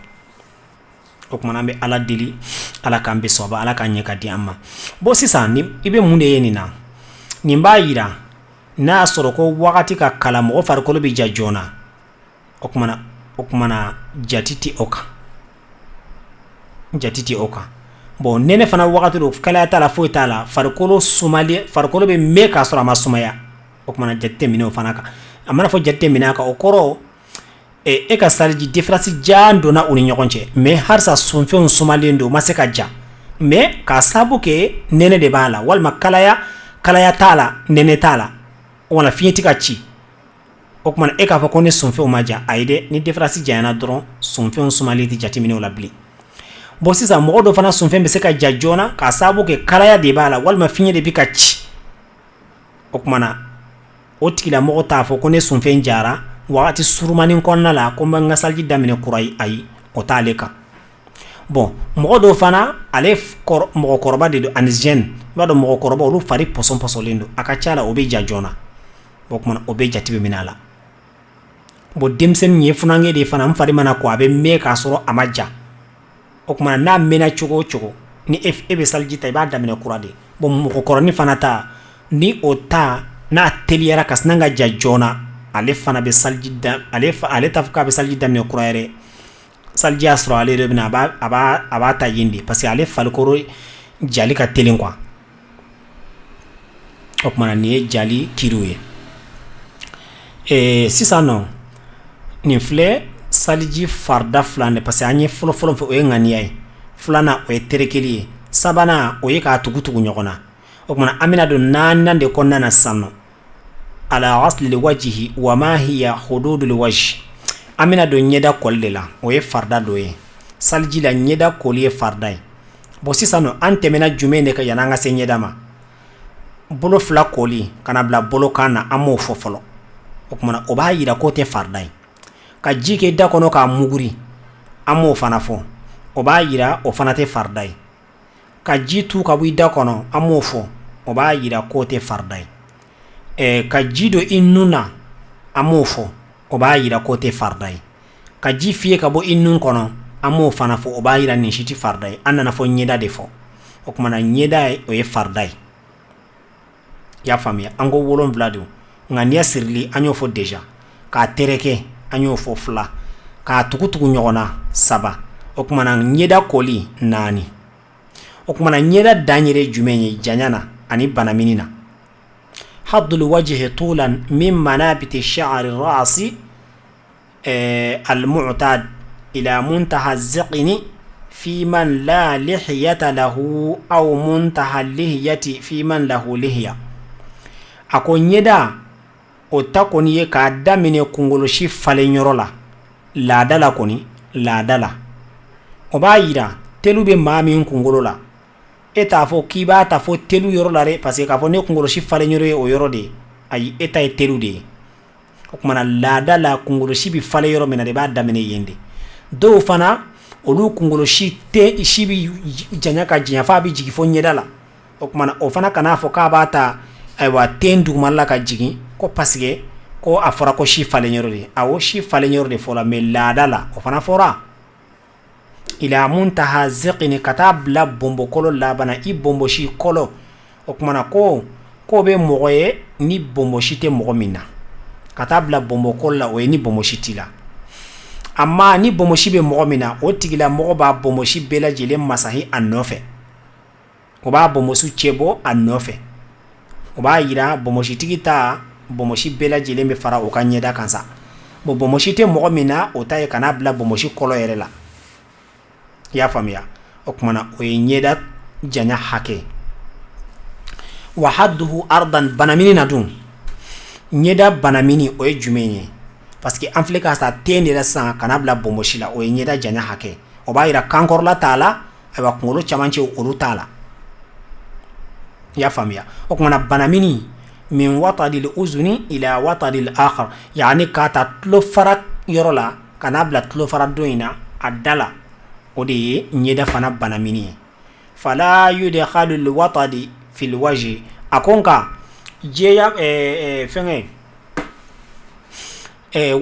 o kuma an bɛ ala deli ala k'an bɛ sɔba ala k'an ɲɛ ka di an ma bon sisan ni i bɛ mun de ye nin na nin b'a yira n'a y'a sɔrɔ ko wagati ka kala mɔgɔ farikolo bɛ ja joona o kuma na jati tɛ o kan bon nɛnɛ fana wagati do kalaya t'a la foyi t'a la farikolo bɛ mɛn k'a sɔrɔ a ma sumaya o kuma na jate tɛ minɛ o fana kan a mana fɔ jate tɛ minɛ a kan o kɔrɔ e ka salji différence jan donna u ni ɲɔgɔn cɛ mais harsa sunfɛnw sumalen don ma se ka ja mais ka sabu ke nene de b'a la walima kalaya t'a la nene t'a la wala fiɲɛ ti ka ci o kuma e k'a fɔ ko ni sunfɛnw ma ja ayi dɛ ni différence janyana dɔrɔn sunfɛnw sumalen ti jateminɛ o la bilen bon sisan mɔgɔ dɔ fana sunfɛn bɛ se ka ja joona ka sabu ke kalaya de b'a la walima fiɲɛ de bi ka ci o kuma na o tigilamɔgɔ t'a fɔ ko ne sunfɛn jara wagati surumanin kɔnɔna la ko n bɛ n ka salji daminɛ kura ye ayi o t'ale kan bon mɔgɔ dɔw fana ale mɔgɔkɔrɔba de don ani jeune i b'a dɔn mɔgɔkɔrɔba olu fari pɔsɔn-pɔsɔnlen don a ka ca la o bɛ ja joona o kuma na o bɛ jate bɛ minɛ a la bon denmisɛnnin ye funange de fana n fari mana ko a bɛ mɛn k'a sɔrɔ a ma ja o kuma n'a mɛnna cogo o cogo ni e bɛ salji ta i b'a daminɛ kura de bon mɔgɔkɔrɔnin fana ta ni o ta n'a teliyara ka sina ka ja joona ale fana bɛ salji da ale t'a fɔ k'a bɛ salji daminɛ kura yɛrɛ salji y'a sɔrɔ ale yɛrɛ bɛna a b'a ta yen de parce que ale farikolo jali ka teli quoi o kumana nin ye jali kiriw ye sisan nɔ nin filɛ salji farida filan de parce que an ye fɔlɔ fɔ o ye ŋaniya ye filanan o ye terekeli ye sabanan o ye k'a tugu ɲɔgɔn na o kumana an bɛna don naaninan de kɔnɔna na sisan nɔ ala ghasli wajhi wa ma hiya hududul wajh an bɛna don ɲɛda kɔli de la o ye farida dɔ ye salji la ɲɛda kɔli ye farida ye bon sisan nɔ an tɛmɛna jumɛn de kan yanni an ka se ɲɛda ma bolo fila kɔli kana bila bolo kan na an m'o fɔ fɔlɔ o kumana o b'a yira k'o tɛ farida ye ka ji kɛ da kɔnɔ k'a muguri an m'o fana fɔ o b'a yira o fana tɛ farida ye ka ji tu ka bɔ i da kɔnɔ an m'o fɔ o b'a yira k'o tɛ farida ye ka ji don i nun na an m'o fɔ o b'a yira k'o tɛ farida ye ka ji fiyɛ ka bɔ i nun kɔnɔ an m'o fana fɔ o b'a yira nin si tɛ farida ye an nana fɔ ɲɛda de fɔ o kumana ɲɛda o ye farida ye i y'a faamuya an ko 7 de nka n'i y'a sirili an y'o fɔ déjà k'a tereke an y'o fɔ 2 k'a tugu ɲɔgɔn na 3 o kumana ɲɛda koli 4 o kumana ɲɛda dan yɛrɛ jumɛn ye janya na ani banamini na haddul wajhi tulan min manabiti sha'ri ra'si al-mu'tad ila muntaha az-ziqni fi man la lihiyata lahu aw muntaha lihiyati fi man lahu lihiya ako ɲɛda o ta kɔni ye k'a daminɛ kunkolosi falen yɔrɔ la laada la kɔni laada la o b'a yira telu bɛ maa min kunkolo la e t'a fɔ k'i b'a ta fɔ telu yɔrɔ la dɛ parce que k'a fɔ ne kunkolosi falen yɔrɔ ye o yɔrɔ de ye ayi e ta ye telu de ye o kumana laada la kunkolosi bɛ falen yɔrɔ min na de b'a daminɛ yen de dɔw fana olu kunkolosi tɛ si bɛ janya ka janya f'a bɛ jigin fo ɲɛda la o kumana o fana kan'a fɔ k'a b'a ta ayiwa ten dugumala la ka jigin ko parce que ko a fɔra ko si falen yɔrɔ de awɔ si falen yɔrɔ de fɔra mais laada la o fana fɔra ila muntaha ziqni ka taa bila bɔnbɔkɔlɔ laban na i bɔnbɔsi kɔlɔ o kumana ko bɛ mɔgɔ ye ni bɔnbɔsi tɛ mɔgɔ min na ka taa bila bɔnbɔkɔlɔ la o ye ni bɔnbɔsi t'i la amma ni bɔnbɔsi bɛ mɔgɔ min na o tigila mɔgɔ b'a bɔnbɔsi bɛɛ lajɛlen masahi a nɔfɛ o b'a bɔnbɔsi cɛ bɔ a nɔfɛ o b'a yira bɔnbɔsitigi ta bɔnbɔsi bɛɛ lajɛlen bɛ fara o ka ɲɛda kan sa bon bɔnbɔsi tɛ mɔgɔ min na o ta ye kana bila bɔnbɔsi kɔlɔ yɛrɛ la i y'a faamuya o kumana o ye ɲɛda janya hakɛ wa hadduhu ardan banamini na dun ɲɛda banamini o ye jumɛn ye parce que an filɛ ka sa ten de la sisan kana bila bɔnbɔsi la o ye ɲɛda janya hakɛ o b'a yira kankɔrɔla t'a la ayiwa kunkolo camancɛ olu t'a la i y'a faamuya o kumana banamini min watadil uzuni ila watadil akhar yani k'a ta tulo fara yɔrɔ la kana bila tulo fara dɔ in na a da la o de ye ɲɛda fana banamini ye fala yudkhalu alwatadi fi alwajhi a ko nka jɛya fɛngɛ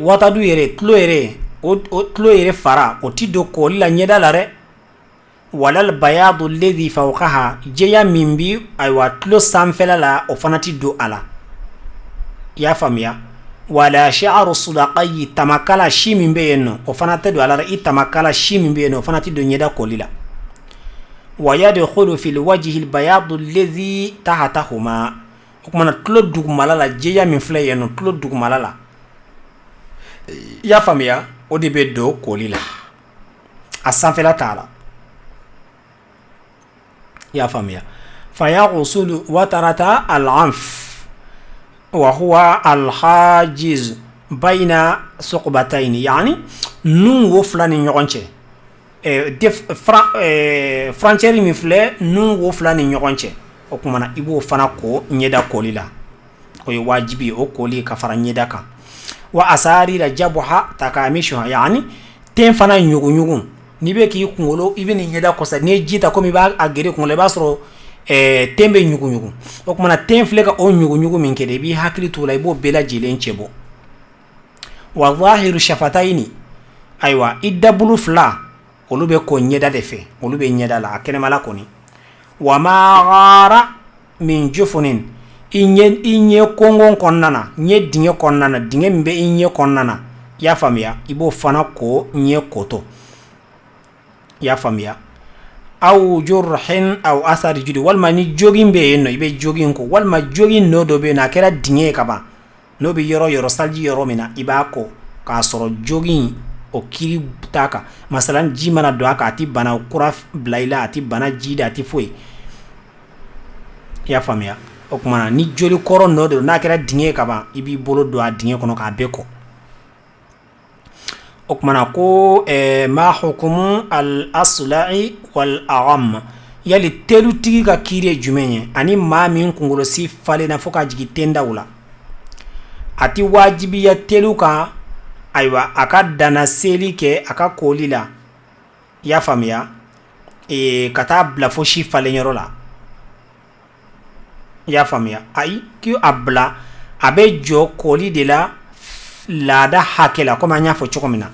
watadu yɛrɛ tulo yɛrɛ o tulo yɛrɛ fara o ti don kɔli la ɲɛda la dɛ walal bayadu alladhi fawqaha jɛya min bi ayiwa tulo sanfɛla la o fana ti don a la i y'a faamuya wala sha'ru sudaqayi tamakala si min bɛ yen nɔ o fana tɛ don a la i tamakala si min bɛ yen nɔ o fana tɛ don ɲɛda kɔli la wa yadkhulu fil wajhi al bayadu alladhi tahtahuma o kumana tulo dugumala la jɛya min filɛ yen nɔ tulo dugumala la i y'a faamuya o de bɛ don koli la a sanfɛla t'a la i y'a faamuya fayaghsulu watarata al-anf wa huwa al-hajiz bayna suqbatayni yani nun wo fila ni ɲɔgɔn cɛ frontière min filɛ nun wo fila ni ɲɔgɔn cɛ o kumana i b'o fana ko ɲɛda koli la o ye wajibi o koli ka fara ɲɛda kan wa asari la jabuha takamishuha yani ten fana ɲuguɲugu n'i bɛ k'i kunkolo i bɛ nin ɲɛda kɔsa n'i ye ji ta komi i b'a gere kunkolo i b'a sɔrɔ ten bɛ ɲuguɲugu o kumana ten filɛ ka o ɲuguɲugu min kɛ dɛ i b'i hakili t'o la i b'o bɛɛ lajɛlen cɛ bɔ wa zahiru shafatayni ayiwa i dabulu fila olu bɛ ko ɲɛda de fɛ olu bɛ ɲɛda la a kɛnɛmala kɔni wa ma ghara min jufunin i ɲɛ kɔngɔn kɔnɔna na ɲɛ dingɛ kɔnɔna na dingɛ min bɛ i ɲɛ kɔnɔna na i y'a faamuya i b'o fana ko ɲɛ koto i y'a faamuya aw jurhin aw asari judi walima ni jogin bɛ yen nɔ i bɛ jogin ko walima jogin nɔ dɔ bɛ yen nɔ a kɛra dingɛ ye ka ban n'o bɛ yɔrɔ salji yɔrɔ min na i b'a kɔ k'a sɔrɔ jogin o kiri t'a kan masalan ji mana don a kan a tɛ bana kura bila i la a tɛ bana ji da a tɛ foyi i y'a faamuya o kumana ni joli kɔrɔ nɔ de don n'a kɛra dingɛ ye ka ban i b'i bolo don a dingɛ kɔnɔ k'a bɛɛ kɔ o kumana ko ma hukumu al-asla'i wal-agham yali telutigi ka kiiri ye jumɛn ye ani maa min kunkolosi falenna fo ka jigin tendaw la a tɛ wajibiya telu kan ayiwa a ka dana seli kɛ a ka koli la i y'a faamuya ka taa bila fo si falenyɔrɔ la i y'a faamuya ayi k'i a bila a bɛ jɔ koli de la laada hakɛ la komi an y'a fɔ cogo min na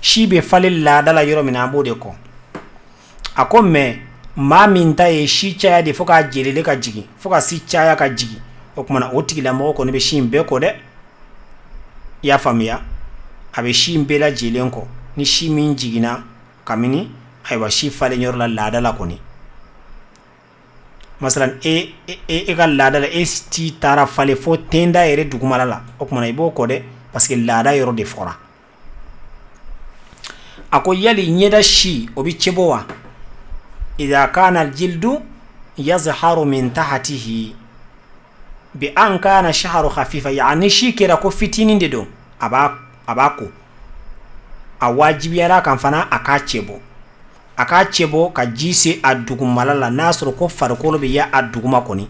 si bɛ falen laada la yɔrɔ min na an b'o de kɔ a ko mɛ maa min ta ye si caya de fo k'a jelele ka jigin fo ka si caya ka jigin o kumana o tigilamɔgɔ kɔni bɛ si in bɛɛ kɔ dɛ i y'a faamuya a bɛ si in bɛɛ lajɛlen kɔ ni si min jiginna kabini ayiwa si falen yɔrɔ la laada la kɔni masalan e ka laada la e ti taara falen fo tenda yɛrɛ dugumala la o kumana i b'o kɔ dɛ parce que laada yɔrɔ de fɔra a ko yali ɲɛda si o bɛ cɛbɔ wa idha kana aljildu yazharu min tahtihi bi an kana shahru khafifa yani shi kɛra ko fitinin de don a b'a ko a wajibiyara kan fana a k'a cɛ bɔ ka ji se a dugumala la n'a sɔrɔ ko farikolo bɛ y'a duguma kɔni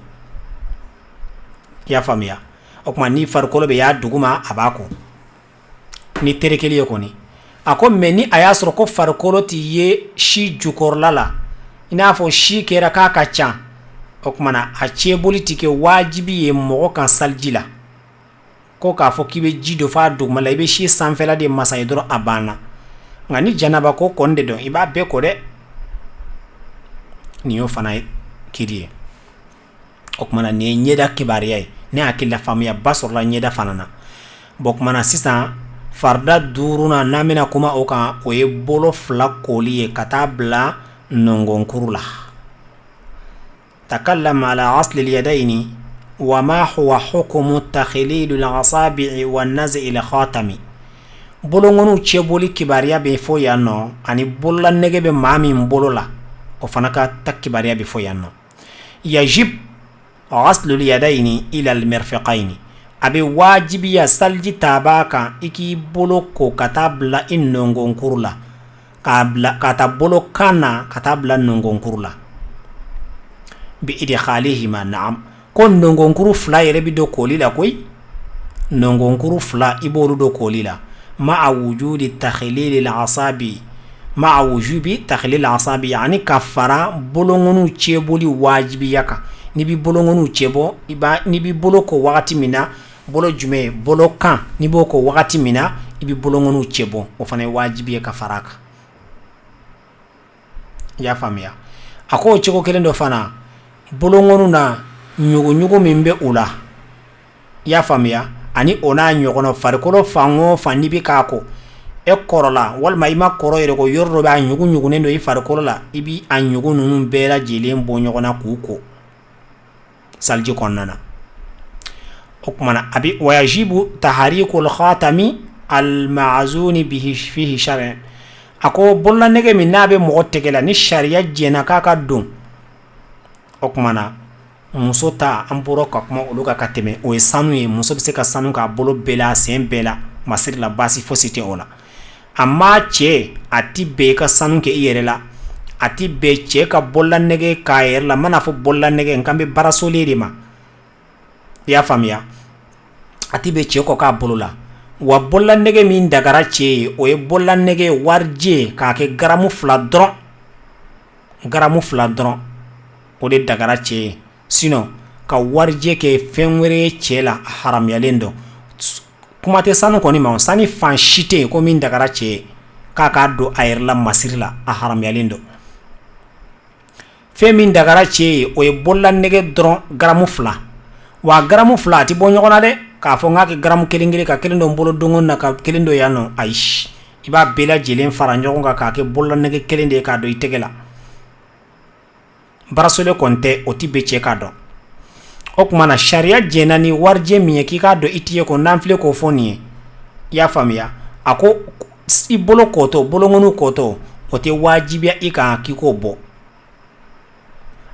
i y'a faamuya o kuma ni farikolo bɛ y'a duguma a b'a ko ni terekeli ye kɔni a ko mɛ ni a y'a sɔrɔ ko farikolo tɛ ye si jukɔrɔla la i n'a fɔ si kɛra k'a ka ca o kumana a cɛboli tɛ kɛ wajibi ye mɔgɔ kan saliji la ko k'a fɔ k'i bɛ ji dɔ f'a duguma la i bɛ si sanfɛla de masa ye dɔrɔn a banna nka ni janaba ko kɔni de dɔn i b'a bɛɛ kɔ dɛ nin y'o fana kiiri ye o kumana nin ye ɲɛda kibaruya ye ne hakili la faamuyaba sɔrɔla ɲɛda fana na bɔn kumana sisan farida duurunan n'an bɛna kuma o kan o ye bolo fila koli ye ka taa bila nɔngɔnkuru la تكلم على غسل اليدين وما هو حكم تخليل الأصابع والنزع الخاتم bolongonu ceboli kibariya be fo yanno ani bolla nege be mami mbolola o fanaka takibariya be fo yanno yajib ghaslu al-yadaini ila al-mirfaqaini abe wajibiya salji tabaka iki bolo ko katabla innongon kurla kabla katabolo kana katabla nongon kurla bi idkhalihima na'am kon nongon kuru fla yere bi do kolila koy nongon kuru fla ibolu do kolila مع وجود تخليل الأعصاب مع وجوب تخليل الأعصاب يعني كفارة بولونغونو تشيبولي واجبياكا نبي بولونغونو تشيبو إبا نبي بولوكو وقت منا بولو جمع بولو كان نبوكو وقت منا إبي بولونغونو تشيبو وفاني واجبياكا فراكا يا فاميا أكو تشيكو كيلندو فانا بولونغونو نا نيوغو ميمبي أولا يا فاميا ani ona nyogono farikolo fango fani bi kako e korola walma ima koro yere ko yorro ba nyugu nendo i farikolo la ibi anyugu nunu bela jelen bo nyogona kuko salji konnana okmana abi wajibu taharikul khatami al-ma'zuni bihi fihi shar'an ako bolla nege min nabe mo tegela ni sharia jena kaka don o kumana muso ta amburo ka kuma olu ka kateme o sanu ye muso be se ka sanu ka bolo bela sen bela masiri la basi fosite ona amma che ati be ka sanu ke yere la ati be che ka bolla nege ka yer la mana fo bolla nege nkambe barasole de ma ya famia ati be che ko ka bolo la wa bolla nege min dagara che o e bolla nege warje ka ke garamu fladron o de dagara che sino ka warje ke fenwere che la haram yalendo kuma te sanu koni ma sani fanshite ko min dagara che ka do ayr la masirla a haram yalendo fe min dagara che o e bolla nege dron garamu fla wa garamu fla ti bo nyogona de ka fo ngake garamu kelingiri ka kelindo mbolo dongon na ka kelindo yano aish iba bela jelen fara nyogonga ka ke bolla nege kelinde ka do itegela barasole konte oti be che ka do o kuma na sharia jenani warje miye ki ka do itiye ko namfle ko foni ya famia ako ibolo koto bolongonu koto oti wajibiya ika kiko bo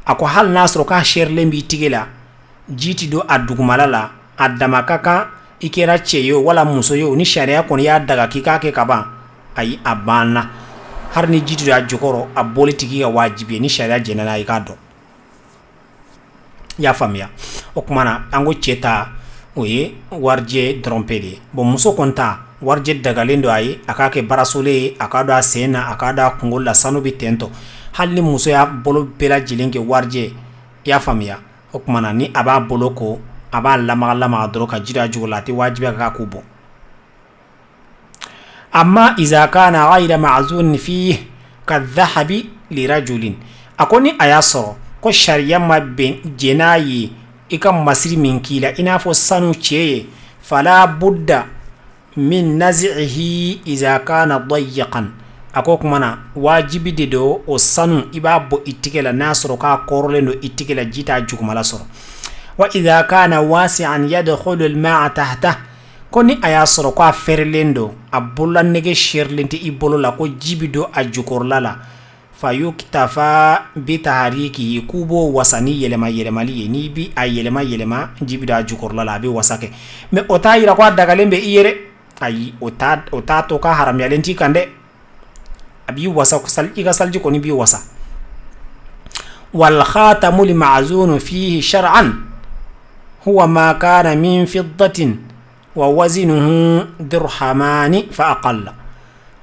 ako hal nasro ka sherle mbi tigela jiti do adugumala la adama kaka ikera cheyo wala muso yo ni sharia kon ya daga kika ke kaba ay abana har ni jiti do ajukoro abole tigi ya wajibi ni sharia jenana ikado ya famia okumana ango cheta oye warje drompede bo muso konta warje daga lendo ay akake barasole akado asena akada kungola sanu bitento halni muso ya bolo bela jilinge warje ya famia okumana ni aba boloko aba lama doro ka jira jugolati wajibi ka kubo amma iza kana ghayra ma'zun fi kadhahabi li rajulin akoni ayaso ko sharia mabbe jenayi ikam masri min kila ina fo sanu cheye fala budda min naz'ihi iza kana dayiqan akok mana wajibi de do o sanu ibabo itikela nasro ka korlendo itikela jita jugumala soro wa idha kana wasi'an yadkhulu al-ma'a tahta koni ayasro ko ferlendo abulla nege sherlenti ibolo la ko jibido ajukorla la fayuktafa bi tahriki kubo wasani yelema ni bi ayelema jibido ajukorla la bi wasake me otayira ko dagalembe iyere ayi ota to ka haram yalenti kande abi wasa ko sal iga salji ko ni bi wasa wal khatamu li ma'zun fihi shar'an huwa ma kana min fiddatin wa wazinuhu dirhamani fa aqalla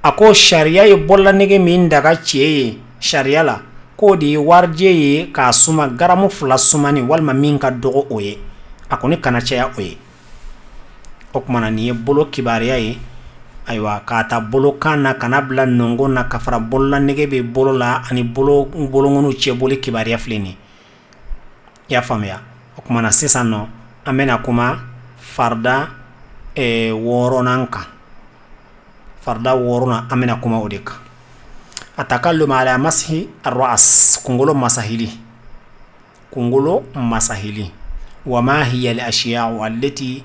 ako sharia ye bolla nege min daga cheye sharia la ko di warje ye ka suma garamu fula sumani walma min ka dogo oye ako ni kana cheya oye okmana ni bolo kibariya ye aywa kata bolo kana bla nongo na kafara bolla nege be bolo la ani bolo ngonu che bolo kibariya fleni ya famia okmana sesano amena kuma farda woronanka farda worona amena kuma odeka atakallum ala mashi ar-ra's kungolo masahili wama hiya al-ashiya' allati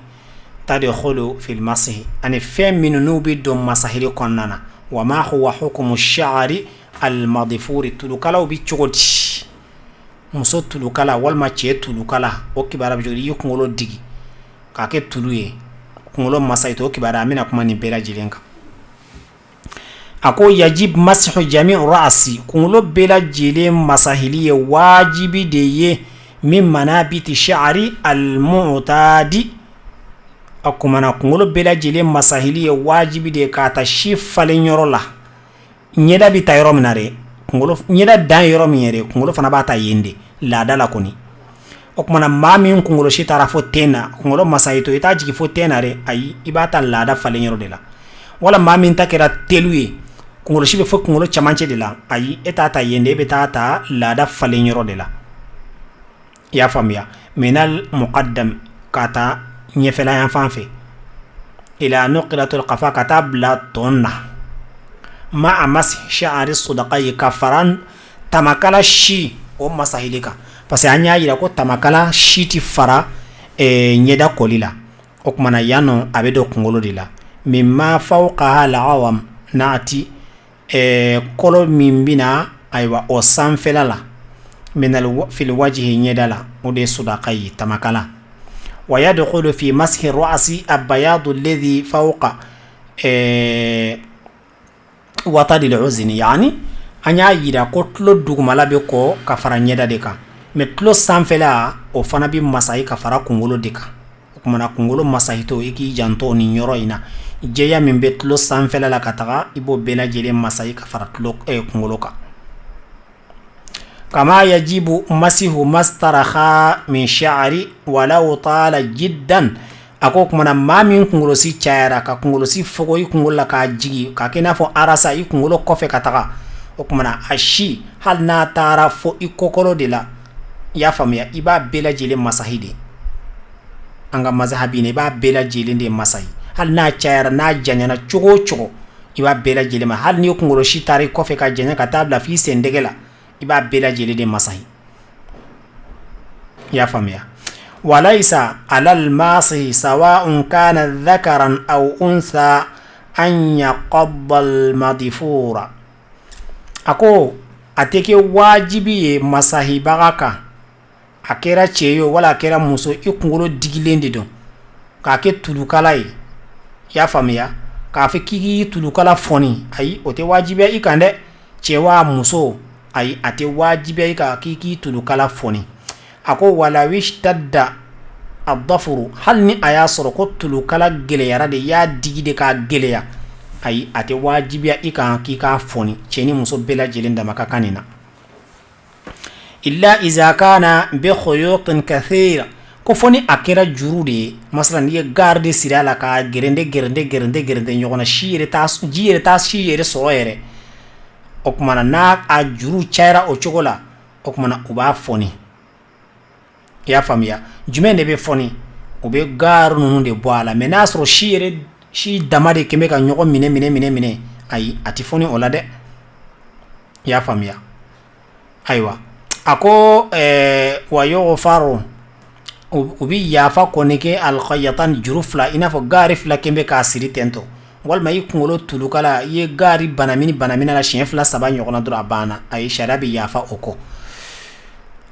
tadkhulu fi al-masih ani fam min nubi dum masahili konnana wama huwa hukmu ash-sha'ri al-madfur tulukala bi chogoti muso tulukala walma che tulukala o kibara bijori kungolo digi kake tuluye kungolo masaito kibara amina kuma ni bela jilenka ako yajib mashu jami'u ra'si kungolo bela jile masahili wajibi de ye min manabiti sha'ri al-mu'tadi akumana kungolo bela jile masahili wajibi de kata shifale nyorola nyeda bi tayro minare kungolo nyeda dan yoro minyere kungolo fana bata yende la dala koni okumana mami kungolo shi tarafo tena kungolo masahito ita jigi fo tena re ayi ibata la da fale nyoro de la wala mami ntakera teluye kungolo shi be fo kungolo chamanche de la ayi etata yende be tata la da fale nyoro de la ya famia minal muqaddam kata nyefela yan fanfe ila nuqratul qafa katabla tonna ma amas sha'ari sudaqai kafaran tamakala shi o masahilika parce anya yira ko tamakala shiti fara nyeda kolila okmana yano abedo kungolo dila mimma fawqaha al-'azam nati kolo min bina aywa o sanfela la fil wajhi nyedala o de sudaqai tamakala wa yadkhulu fi mashi ra'si abayadu alladhi fawqa watadi al-uzni yani anya yira ko tlo dugumala be ko kafara nyeda de ka me tlo sanfela o fana bi masai kafara kungolo de ka kuma na kungolo masahito iki janto ni nyoro ina jeya min be tlo sanfela la kataga ibo bela jele masai kafara tlo kungolo ka kama yajibu masihu mastaraha min sha'ri walau tala jiddan ako kuma na mamin kungolo si chayara ka kungolo si fogo i kungolo ka jigi ka kena fo arasa i kungolo kofe kataga o kuma na ashi hal na tara fo i kokolo de la ya famia iba bela jele masahide anga mazhabi ne ba bela jele de masahi hal na chayara na janyana chogo iba bela jele ma hal ni kungolo shi tari kofe ka janya ka tabla fi sendegela iba bela jele de masahi ya famia walaysa alal masi sawa'un kana dhakaran aw untha an yaqabba al madifura ako ateke wajibi masahi bagaka akera cheyo wala akera muso ikungolo digilende don ka ke tulukala ya famia ka fe kigi tulukala foni ai ote wajibi ikande chewa muso ai ate wajibi ka kiki tulukala foni ako wala wishtadda ad-dafru hal ni ayasoro ko tulukala geleyara de ya digide ka geleya ai ate wajibi ika kika foni cheni muso bela jelenda makakanina illa iza kana bi khuyutin kathira ko foni akira jurude masalan ye garde sirala ka gerende nyogona shire tas shire soere okmana na a juru chaira o chogola okmana uba foni ya famia jumende be foni ube garu nunu de boala menasro shire shi damade keme ka nyogo mine ai ati foni olade ya famia aywa ako wayo faro ubi yafa koneke al khayatan jurufla inafo garifla kembe ka siri tento walma yikungolo tulukala ye gari banamina la shenfla saba nyogona dura bana ay sharabi yafa oko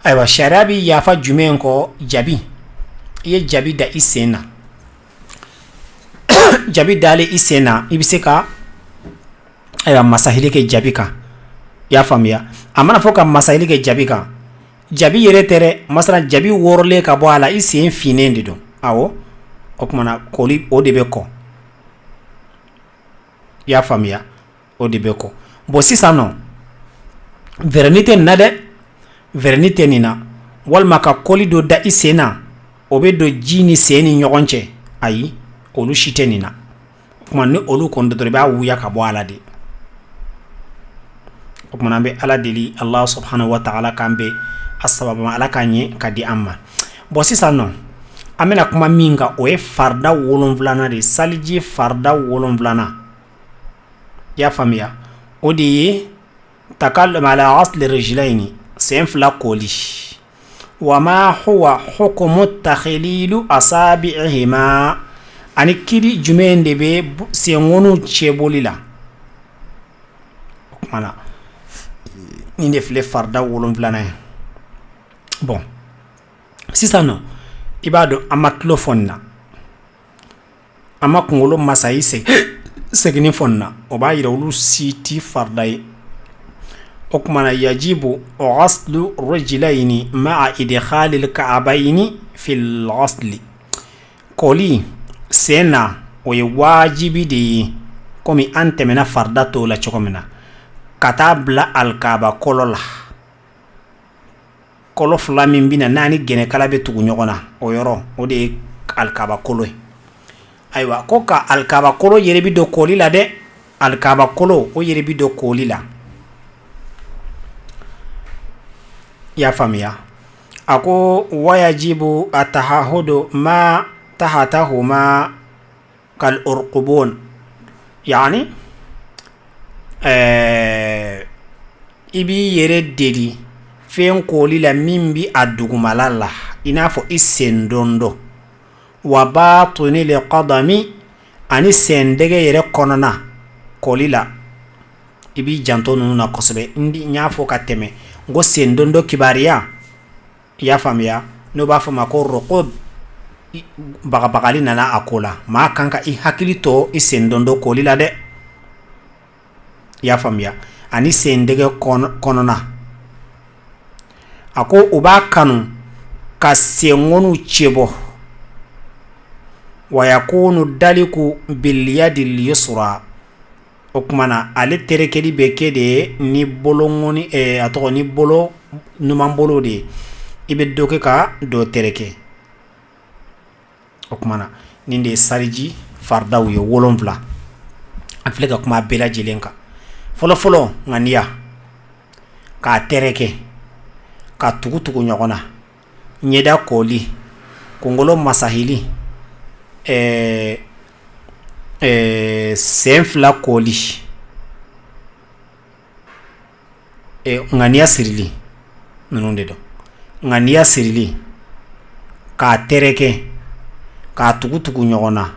aywa sharabi yafa jumenko jabi ye jabi da isena jabi dale isena ibiseka aywa masahili ke jabika ya famia amana foka masahili ke jabika jabi yere tere masala jabi worle ka bo ala isen finendi do awo okmana koli odebeko ya famia odebeko bo sisano vernite nade vernite nina walma ka koli do da isena obe do jini seni nyogonche ayi olu shitenina kuma ne olu kondo do ba wuya ka bo ala de okmana be ala deli Allah subhanahu wa ta'ala kambe asbaba ala kanye kadi amma bo sisano amena kuma minga o e farda wolonvlana de saliji farda wolonvlana ya famia odi takallum ala asl rijlaini senfla koli wama huwa hukmu takhlilu asabi'ihima ani kiri jumende be sengonu chebolila mana ni defle farda wolonvlana bon sisano ibado amatlo fonna ama kungolo masai segini fonna oba yira ulu siti fardai okmana yajibu ghaslu rijlaini ma'a idkhali al-ka'baini fil ghasli koli sena o wajibi de komi antemena farda to la chokomena katabla al-ka'ba kolola kolo flamin bina nani gene kala be tugu nyogona o yoro o de al-ka'ba kolo aywa koka al-ka'ba kolo yerebi do koli la de al-ka'ba kolo o yerebi do koli la ya famia ako wayajibu atahahudu ma tahatahuma kal urqubun yani ibi yere dedi fen koli la mimbi adugumalala inafo isendondo wa batuni li qadami ani sendege yere konona kolila ibi janto nunu na kosebe ndi nyafo ka teme ngo sendondo kibariya ya famia no ba fama ko roqob bagali nana akola ma kanka I hakili to I sendondo kolila de ya famia ani sendege konona ako uba kanu ka sengonu chebo wa yakunu daliku bil yadil yusra okumana ale terekeli beke de ni bolongoni atoko ni bolo numan bolo de ibe doke ka do tereke okumana ninde sariji fardaw ye wolonvla afleka kuma bela jelenka folo ngania ka tereke ka tugutugu nyogona nyeda koli kongolo masahili senfla koli ngania sirili nununde do ngania sirili ka tereke ka tugutugu nyogona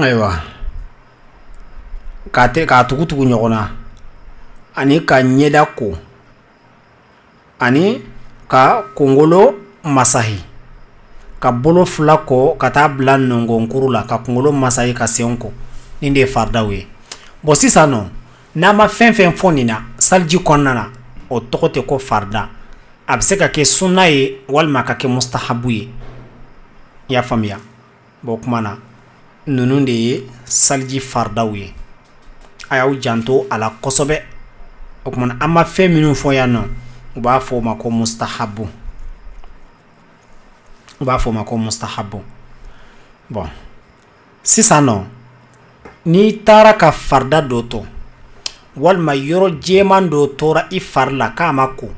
aywa ka tugutugu nyogona ani ka nyeda ko ani ka kongolo masahi ka bolo flako kata blan nongonkuru la ka kongolo masahi ka senko ninde fardawe bo sisano nama fen fonina salji konnana o tokote ko farda abseka ke sunna ye walma ka ke mustahabu ye ya famia bo kumana nununde ye salji fardawe ayaw janto ala kosobe o kumana amma fen minun fo ya no uba fo ma ko mustahabu bon sisano ni tara ka farda doto walma yoro jeman do tora I farla kama ko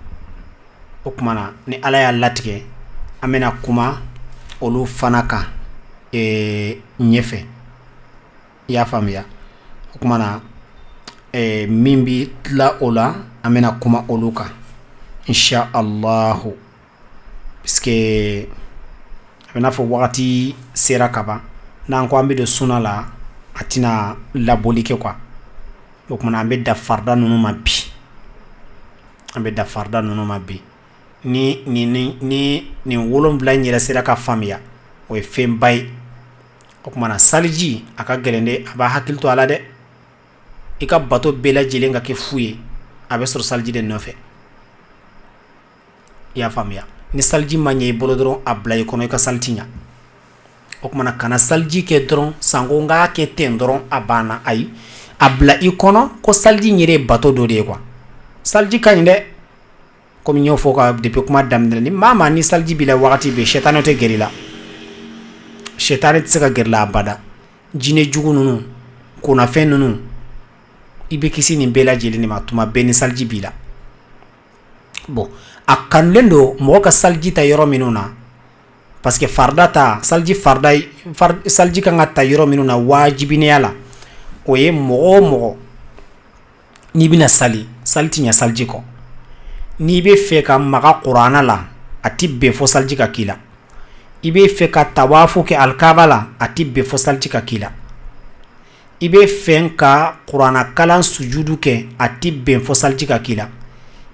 okumana ni ala ya latike amena kuma olu fanaka nyefe ya famia okumana mimbi tla ola amena kuma oluka insha Allah puisque amena fo wakati sera kaba nan ko ambe de sunala atina labolike quoi donc man ambe da farda nunu mabbi ni wolom bla nyira sera ka famia o fem bay donc man salji aka gelende aba hakilto ala de ika bato bela jilenga ke fuye abe sur salji de nofe ya famia ni salji manye bolodron ablay kono ka saltinya okumana kana salji ke dron sangonga ke tendron abana ay abla ikono ko salji nyire bato do de quoi salji kande comme ñoo foka depuis kuma damdel ni mama ni salji bila wakati be shetanote gerila shetane tsaka gerla abada jine jugu nunu kuna fen nunu ibe kisi ni bela jeli ni matuma beni salji bila bon akanlendo mo ka salji ta yoro minuna parce que farda ta salji salji kan ta yoro minuna wajibi ne yala oye mo ni bina salti nya salji ko ni be fe ka maga qur'ana la atibbe fo salji ka kila ibe fe ka tawafu ke alkabala atibbe fo salji ka kila ibe fe ka qur'ana kalan sujudu ke atibbe fo salji ka kila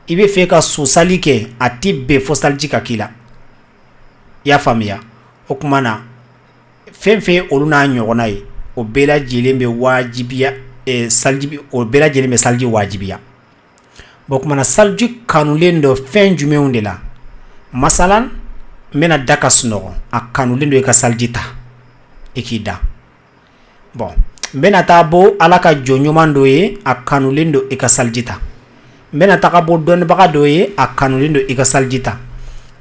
ibe fe ka susali ke atibbe fo salji ka kila ya famia okumana fenfe oluna nyogona yi o bela jelembe wajibiya salji o bela jelembe salji wajibiya bokumana salji kanulendo fen jumeunde la masalan mena daka sunogo akanulendo ka saljita ikida bon mena tabo alaka jonyomando ye akanulendo ka saljita mena takabo don baga doye akanulendo ka saljita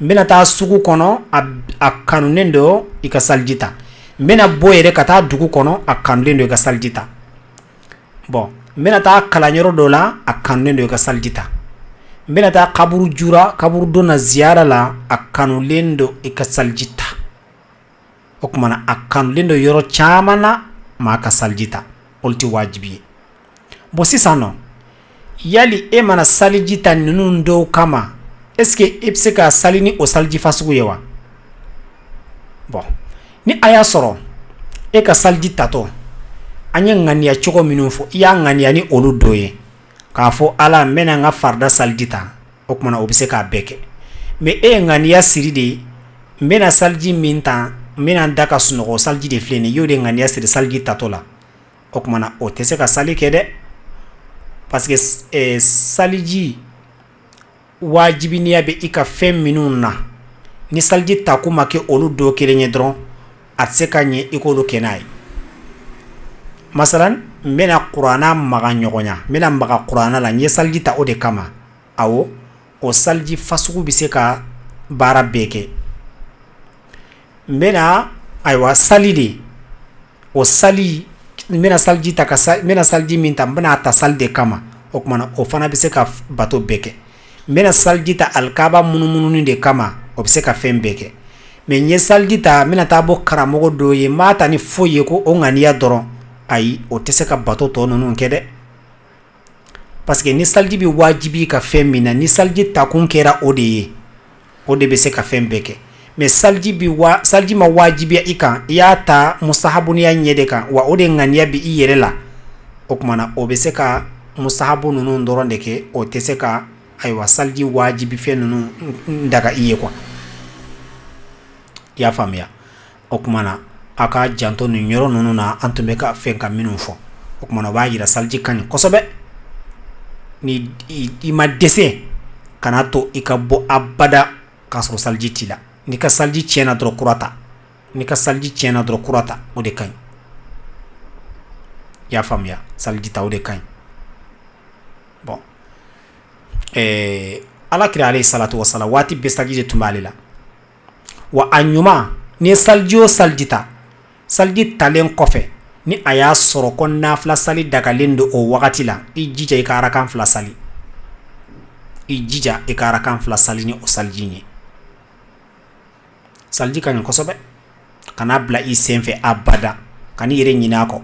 mena ta sugu kono akanulendo ka saljita mena boyere kata dugu kono akanulendo ka saljita bon mena ta kalanyoro dola akanulendo ka saljita mena ta kaburu jura kaburu dona ziara la akanulendo ka saljita okumana akanulendo yoro chamana ma ka saljita olti wajibi bo sisano yali mana saljita nunu ndo kama est-ce que i bɛ se ka sali ni o saliji fasugu ye wa? Bon, ni a y'a sɔrɔ e ka saliji tatɔ an ye ŋaniya cogo minnu fɔ i y'a ŋaniya ni olu dɔ ye k'a fɔ ala n bɛna n ka farida saliji ta, o kumana o bɛ se k'a bɛɛ kɛ. mais e ye ŋaniya siri de n bɛna saliji min ta n bɛna n da ka sunɔgɔ saliji de filɛ nin ye, i y'o de ŋaniya siri saliji tatɔ la, o kumana o tɛ se ka sali kɛ dɛ, parce que saliji wajibiniya bɛ i ka fɛn minnu na ni saliji ta ko ma kɛ olu dɔ kelen ye dɔrɔn a tɛ se ka ɲɛ i k'olu kɛ n'a ye. masalan n bɛna kuranna maga ɲɔgɔnya, n bɛna maga kuranna la n ye saliji ta o de kama, awɔ o saliji fasugu bɛ se ka baara bɛɛ kɛ. n bɛna ayiwa sali de, o sali n bɛna saliji ta ka n bɛna saliji min ta n bɛna ta sali de kama, o kumana o fana bɛ se ka bato bɛɛ kɛ. n bɛna saliji ta alikaba munumununi de kama, o bɛ se ka fɛn bɛɛ kɛ. mais n ye saliji ta n bɛna taa bɔ karamɔgɔ dɔ ye n b'a ta ni foyi ye ko o ŋaniya dɔrɔn, ayi o tɛ se ka bato tɔ ninnu kɛ dɛ, parce que ni saliji bɛ wajibi ka fɛn min na ni saliji takun kɛra o de ye, o de bɛ se ka fɛn bɛɛ kɛ. mais saliji ma wajibiya i kan, i y'a ta mustahabuniya ɲɛ de kan wa o de ŋaniya bɛ i yɛrɛ la, o kumana o bɛ se ka mustahabu ninnu dɔrɔn de kɛ, o tɛ se ka ayiwa saliji wajibi fɛn ninnu daga i ye quoi, i y'a faamuya. o kumana a ka janto nin yɔrɔ ninnu na an tun bɛ ka fɛn ka minnu fɔ, o kumana o b'a yira saliji ka ɲi kosɛbɛ. ni i ma dɛsɛ kana to i ka bɔ abada k'a sɔrɔ saliji t'i la. n'i ka saliji tiɲɛna dɔrɔn kura ta, n'i ka saliji tiɲɛna dɔrɔn kura ta, o de ka ɲi, i y'a faamuya. saliji ta o de ka ɲi. bon alakira alayhi salatu wasalam waati bɛɛ saliji de tun b'ale la, wa a ɲuman ni ye saliji o saliji ta, saliji talen kɔfɛ ni a y'a sɔrɔ ko nafila sali dagalen don o wagati la, i jija i ka arakan 2 sali, i jija i ka arakan 2 sali ni o saliji ye. saliji ka ɲi kosɛbɛ, kana bila i senfɛ abada, kana i yɛrɛ ɲinɛ a kɔ.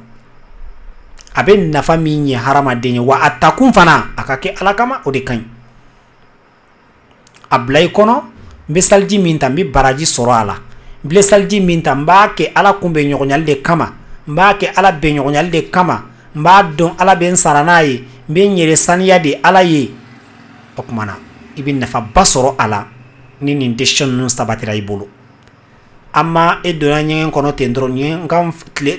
a bɛ nafa min ɲɛ hadamaden ye wa a takun fana a ka kɛ ala kama, o de ka ɲi. a bila i kɔnɔ n bɛ saliji min ta n bɛ baraji sɔrɔ a la, n bɛ saliji min ta n b'a kɛ ala kun bɛ ɲɔgɔnyali de kama, n b'a kɛ ala bɛ ɲɔgɔnyali de kama, n b'a dɔn ala bɛ n sara n'a ye, n bɛ n yɛrɛ saniya de ala ye. o kumana i bɛ nafaba sɔrɔ a la ni nin decision ninnu sabatira i bolo. amma e donna ɲɛgɛn kɔnɔ ten dɔrɔn n ka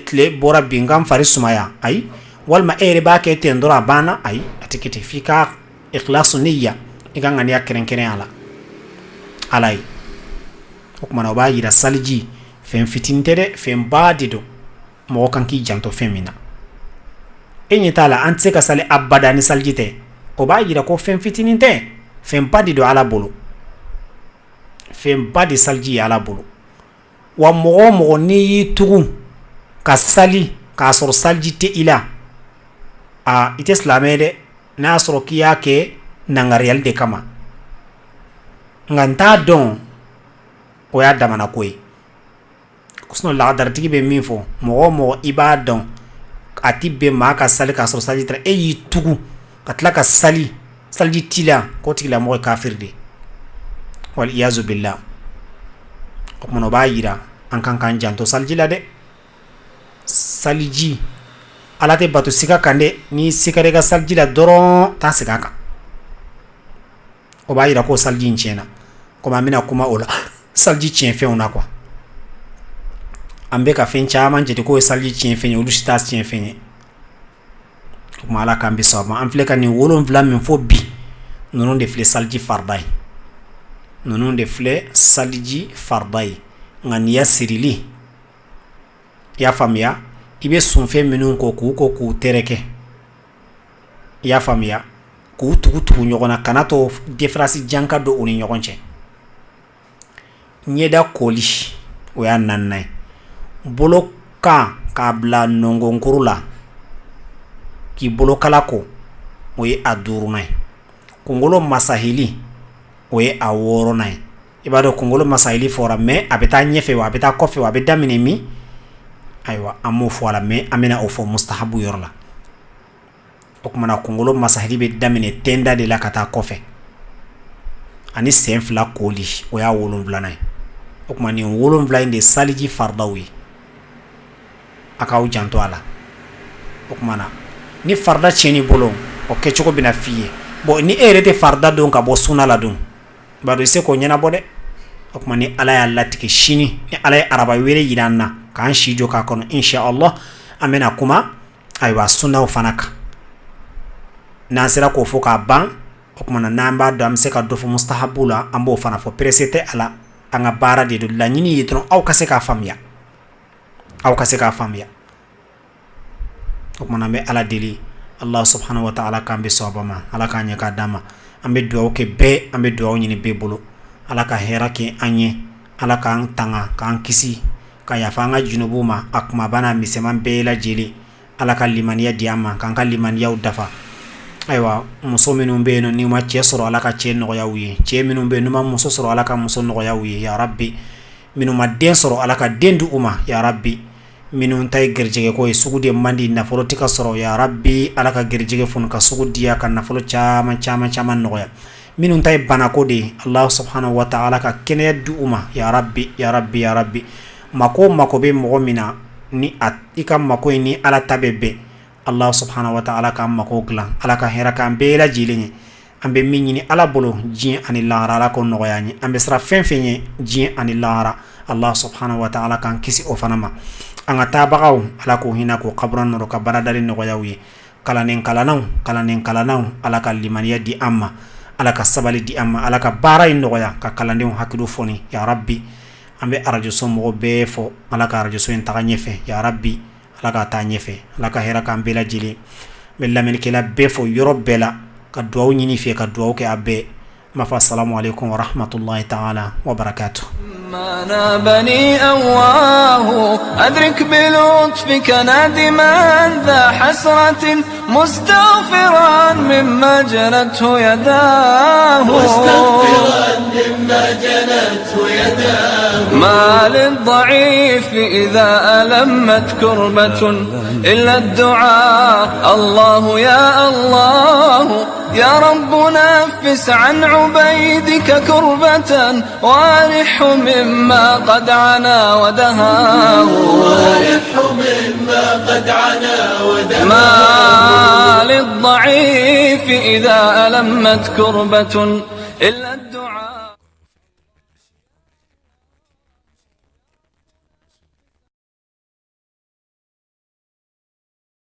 tile bɔra bi n ka n fari sumaya, ayi, walima e yɛrɛ b'a kɛ ten dɔrɔn a banna, ayi, a tɛ kɛ ten, f'i ka ikhlasu niyya, i ka ŋaniya kɛrɛnkɛrɛn a la ala ye. o kumana o b'a yira saliji fɛn fitinin tɛ dɛ, fɛn ba de don, mɔgɔ kan k'i janto fɛn min na. e ɲɛ t'a la an tɛ se ka sali abada ni saliji tɛ, o b'a yira ko fɛn fitinin tɛ, fɛn ba de don ala bolo, fɛn ba de saliji ye ala bolo. wa mɔgɔ o mɔgɔ n'i y'i tugu ka sali k'a sɔrɔ saliji tɛ i la, i tɛ silamɛ ye dɛ, n'a y'a sɔrɔ k'i y'a kɛ nangariyali de kama. nka n t'a dɔn o y'a damana ko ye. sinon ladaratigi bɛ min fɔ, mɔgɔ o mɔgɔ i b'a dɔn a ti bɛn maa ka sali k'a sɔrɔ saliji tɛ, e y'i tugu ka tila ka saliji t'i la, k'o tigilamɔgɔ ye kafiri de, wal iyazu billah. o kumana o b'a yira an kan k'an janto saliji la dɛ. saliji ala tɛ bato siga kan dɛ, n'i sigara i ka saliji la dɔrɔn taa segin a kan, o b'a yira ko saliji in tiɲɛna, komi an bɛna kuma o la saliji tiɲɛ fɛnw na quoi. an bɛ ka fɛn caman jate k'o ye saliji tiɲɛ fɛn ye, olu si t'a tiɲɛ fɛn ye. o kuma ala k'an bɛ sababa, an filɛ ka nin 7 min fɔ bi, ninnu de filɛ saliji farida ye, ninnu de filɛ saliji farida ye. ŋaniya sirili, i y'a faamuya, i bɛ sunfɛn minnu kɔ k'u tɛrɛkɛ, i y'a faamuya, k'u tugu ɲɔgɔn na, kana to différence janka don u ni ɲɔgɔn cɛ. ɲɛda koli o y'a 4nan ye, bolo kan k'a bila nɔngɔnkuru la k'i bolokala ko, o ye a 5nan ye, kunkolo masahili o ye a 6nan ye. i b'a dɔn kunkolo masahili fɔra, mais a bɛ taa ɲɛfɛ wa a bɛ taa kɔfɛ wa a bɛ daminɛ min, ayiwa an m'o fɔ a la, mais an bɛna o fɔ mustahabu yɔrɔ la. o kumana kunkolo masahili bɛ daminɛ tɛnda de la ka taa kɔfɛ, ani sen fila koli o y'a 7 ye o kuma nin 7 in de saliji fardaw ye a k'aw janto a la o kuma na ni farda tiɲɛn'i bolo o kɛcogo bɛna f'i ye bon ni e yɛrɛ tɛ farda dɔn ka bɔ sunna la dun bari i se k'o ɲɛnabɔ dɛ o kuma ni ala y'a latigɛ sini ni ala ye araba wele yira an na k'an si jɔ k'a kɔnɔ inshallah an bɛna kuma ayiwa sunnaw fana kan n'an sera k'o fɔ k'a ban o kuma na n'an b'a dɔn an bɛ se ka dɔ fɔ mustahabu la an b'o fana fɔ pressé tɛ a la an ka baara de don laɲini ye dɔrɔn aw ka se k'a faamuya o kuma na an bɛ ala deli Allah subhanahu wa ta'ala k'an bɛ sɔn ma ala k'an ɲɛ k'a d'an ma an bɛ dugawu kɛ bɛɛ an bɛ dugawu ɲini bɛɛ bolo ala ka hɛrɛ kɛ an ye ala k'an tanga k'an kisi ka yafa an ka junubuw ma a kumaba n'a misɛman bɛɛ lajɛlen ala ka limaniya di an ma k'an ka limaniyaw dafa ayiwa muso minnu bɛ yen n'i ma cɛ sɔrɔ ala ka cɛ nɔgɔya u ye cɛ minnu bɛ yen n'u ma muso sɔrɔ ala ka muso nɔgɔya u ye ya rabbi minnu ma den sɔrɔ ala ka den di u ma ya rabbi minnu ta ye garijɛgɛ ko ye sugu de man di nafolo tɛ ka sɔrɔ ya rabbi ala ka garijɛgɛ funu ka sugu diya ka nafolo caman nɔgɔya minnu ta ye banako de ye Allah subhanahu wa ta'ala ka kɛnɛya di u ma ya rabbi mako bɛ mɔgɔ min na ni i ka mako in ni ala ta bɛ bɛn Allah subhanahu wa ta'ala ka mako dilan ala ka hɛrɛ k'an bɛɛ lajɛlen ye an bɛ min ɲini ala bolo diɲɛ ani lahara ala ko nɔgɔya an ye an bɛ siran fɛn fɛn ye diɲɛ ani lahara Allah subhanahu wa ta'ala k'an kisi o fana ma an ka taabagaw ala k'o hinɛ k'o kaburan nɔrɔ ka baradari nɔgɔya u ye kalanen kalanaw ala ka limaniya di an ma ala ka sabali di an ma ala ka baara in nɔgɔya ka kalandenw hakili foni ya rabbi an bɛ arajo so mɔgɔ bɛɛ fɔ ala ka arajo so in taga ɲɛfɛ ya rabbi ala ka taa ɲɛfɛ ala ka hɛrɛ k'an bɛɛ lajɛlen n bɛ lamɛnnikɛla bɛɛ fɔ yɔrɔ bɛɛ la ka dugawu ɲini fɛ ka dugawu kɛ a bɛɛ n b'a fɔ assalamu alaikum wa rahmatullahi ta'ala wa barakatuh ما نابني أواه أدرك بلطفك نادما ذا حسرة مستغفرا مما جنته يداه ما للضعيف إذا ألمت كربة إلا الدعاء الله يا رب نفس عن عبيدك كربة وارح مما قد عنا ودهاه ما للضعيف إذا ألمت كربة إلا